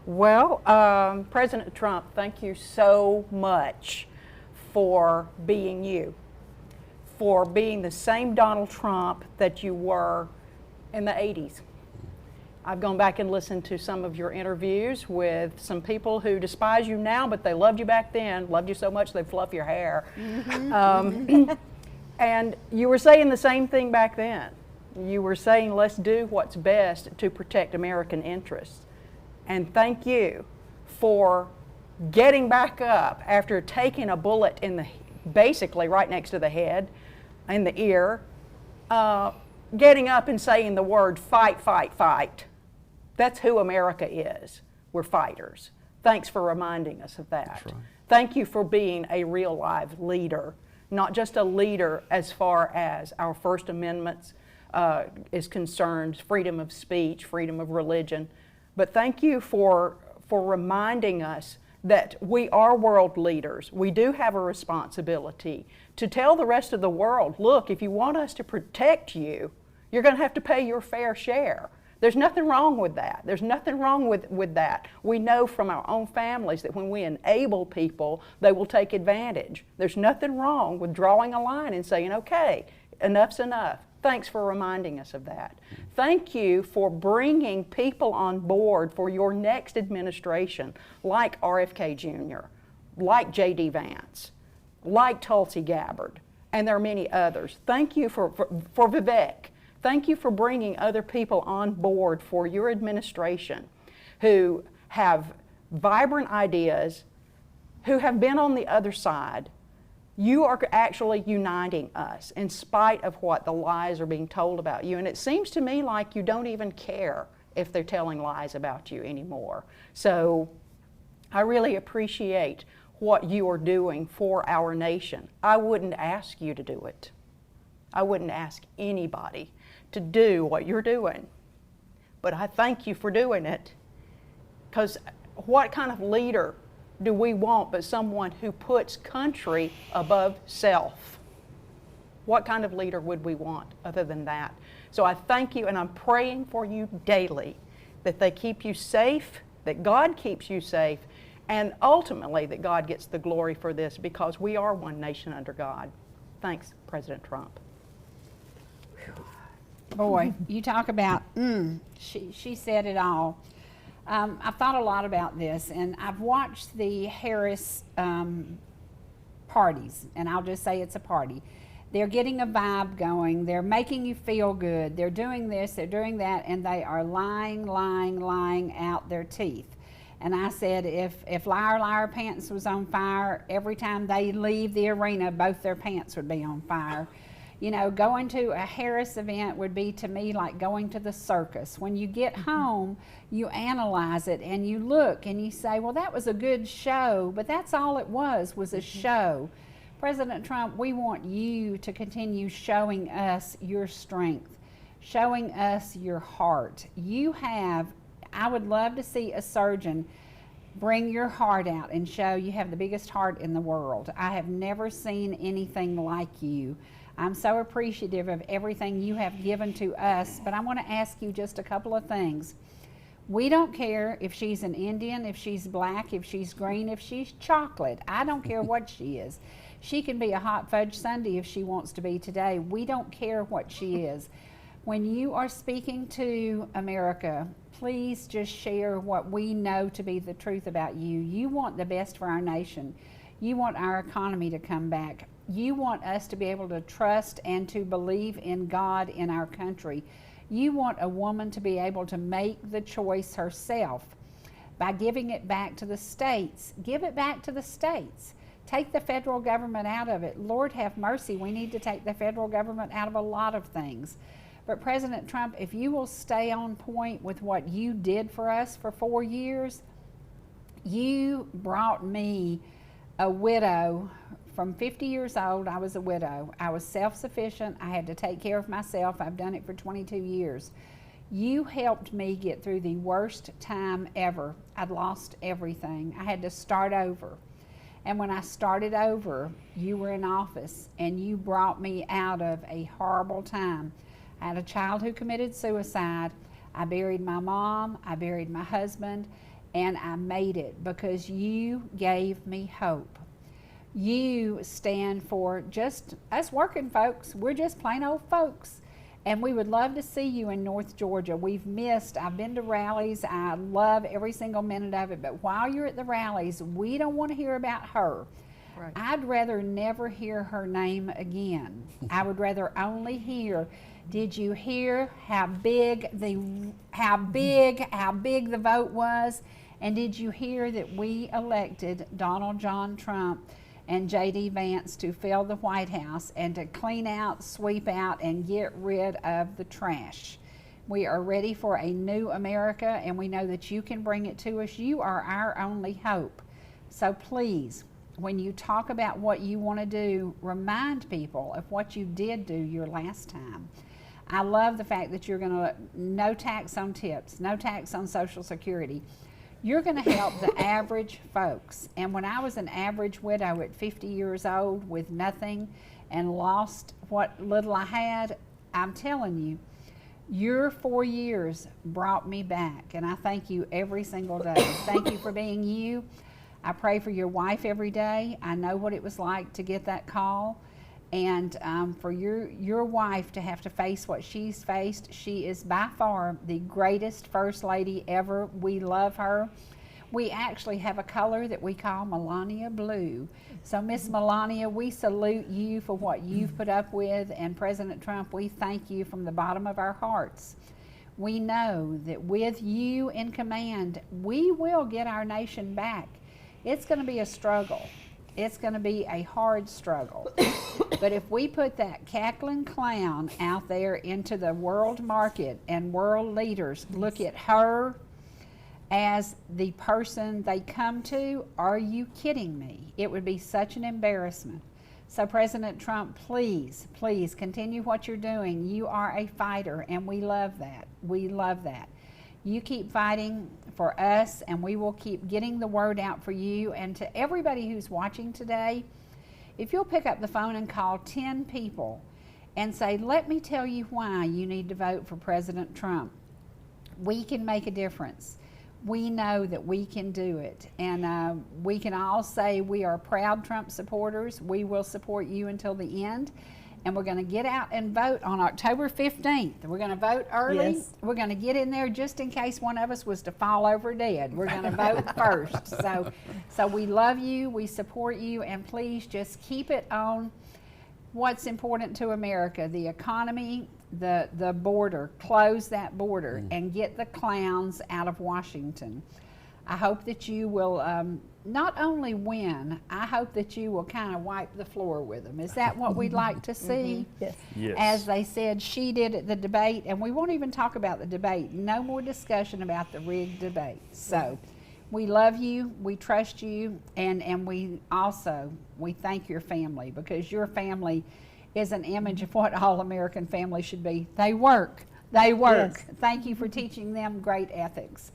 Well, President Trump, thank you so much for being you, for being the same Donald Trump that you were in the 80s. I've gone back and listened to some of your interviews with some people who despise you now, but they loved you back then, loved you so much they fluff your hair. And you were saying the same thing back then. You were saying, let's do what's best to protect American interests. And thank you for getting back up after taking a bullet in the, basically right next to the head, in the ear, getting up and saying the word fight, fight, fight. That's who America is. We're fighters. Thanks for reminding us of that. That's right. Thank you for being a real live leader, not just a leader as far as our First Amendment is concerned, freedom of speech, freedom of religion, but thank you for reminding us that we are world leaders. We do have a responsibility to tell the rest of the world, look, if you want us to protect you, you're going to have to pay your fair share. There's nothing wrong with that. There's nothing wrong with that. We know from our own families that when we enable people, they will take advantage. There's nothing wrong with drawing a line and saying, okay, enough's enough. Thanks for reminding us of that. Thank you for bringing people on board for your next administration, like RFK Jr., like J.D. Vance, like Tulsi Gabbard, and there are many others. Thank you for Vivek. Thank you for bringing other people on board for your administration who have vibrant ideas, who have been on the other side. You are actually uniting us in spite of what the lies are being told about you. And it seems to me like you don't even care if they're telling lies about you anymore. So I really appreciate what you are doing for our nation. I wouldn't ask you to do it. I wouldn't ask anybody to do what you're doing. But I thank you for doing it, because what kind of leader do we want but someone who puts country above self? What kind of leader would we want other than that? So I thank you, and I'm praying for you daily that they keep you safe, that God keeps you safe, and ultimately that God gets the glory for this, because we are one nation under God. Thanks, President Trump. Boy, you talk about, she said it all. I've thought a lot about this, and I've watched the Harris parties, and I'll just say it's a party. They're getting a vibe going. They're making you feel good. They're doing this, they're doing that, and they are lying out their teeth. And I said, if Liar Liar Pants was on fire, every time they leave the arena, both their pants would be on fire. You know, going to a Harris event would be, to me, like going to the circus. When you get home, you analyze it and you look and you say, well, that was a good show, but that's all it was a show. President Trump, we want you to continue showing us your strength, showing us your heart. You have, I would love to see a surgeon bring your heart out and show you have the biggest heart in the world. I have never seen anything like you. I'm so appreciative of everything you have given to us, but I want to ask you just a couple of things. We don't care if she's an Indian, if she's black, if she's green, if she's chocolate. I don't care what she is. She can be a hot fudge sundae if she wants to be today. We don't care what she is. When you are speaking to America, please just share what we know to be the truth about you. You want the best for our nation. You want our economy to come back. You want us to be able to trust and to believe in God in our country. You want a woman to be able to make the choice herself. by giving it back to the states. Give it back to the states. Take the federal government out of it. Lord have mercy, we need to take the federal government out of a lot of things. But President Trump, if you will stay on point with what you did for us for 4 years, you brought me a widow. From 50 years old, I was a widow. I was self-sufficient. I had to take care of myself. I've done it for 22 years. You helped me get through the worst time ever. I'd lost everything. I had to start over. And when I started over, you were in office and you brought me out of a horrible time. I had a child who committed suicide. I buried my mom, I buried my husband, and I made it because you gave me hope. You stand for just us working folks. We're just plain old folks. And we would love to see you in North Georgia. I've been to rallies. I love every single minute of it. But while you're at the rallies, we don't want to hear about her. Right. I'd rather never hear her name again. I would rather only hear, did you hear how big the vote was? And did you hear that we elected Donald John Trump and J.D. Vance to fill the White House and to clean out, sweep out, and get rid of the trash? We are ready for a new America, and we know that you can bring it to us. You are our only hope. So please, when you talk about what you want to do, remind people of what you did do your last time. I love the fact that you're going to, no tax on tips, no tax on Social Security. You're going to help the average folks. And when I was an average widow at 50 years old with nothing and lost what little I had, I'm telling you, your 4 years brought me back. And I thank you every single day. Thank you for being you. I pray for your wife every day. I know what it was like to get that call. And for your wife to have to face what she's faced, she is by far the greatest First Lady ever. We love her. We actually have a color that we call Melania Blue. So Miss Melania, we salute you for what you've put up with, and President Trump, we thank you from the bottom of our hearts. We know that with you in command, we will get our nation back. It's going to be a struggle. It's going to be a hard struggle. But if we put that cackling clown out there into the world market and world leaders look at her as the person they come to, are you kidding me? It would be such an embarrassment. So President Trump, please, please continue what you're doing. You are a fighter, and we love that. We love that. You keep fighting for us, and we will keep getting the word out for you. And to everybody who's watching today, if you'll pick up the phone and call 10 people and say, let me tell you why you need to vote for President Trump, we can make a difference. We know that we can do it. And we can all say we are proud Trump supporters. We will support you until the end. And we're going to get out and vote on October 15th. We're going to vote early. Yes. We're going to get in there just in case one of us was to fall over dead. We're going to vote first. So we love you, we support you, and please just keep it on what's important to America, the economy, the border. Close that border and get the clowns out of Washington. I hope that you will not only win, I hope that you will kind of wipe the floor with them. Is that what we'd like to see? Yes. Yes. As they said, she did at the debate, and we won't even talk about the debate. No more discussion about the rigged debate. So we love you, we trust you, and we thank your family, because your family is an image of what all American families should be. They work. Yes. Thank you for teaching them great ethics.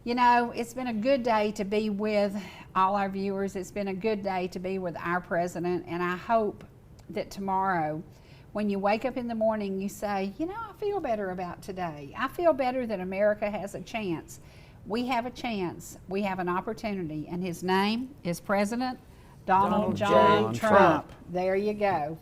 You know, it's been a good day to be with all our viewers. It's been a good day to be with our president, and I hope that tomorrow, when you wake up in the morning, you say, you know, I feel better about today. I feel better that America has a chance. We have a chance. We have an opportunity, and his name is President Donald John Trump. There you go.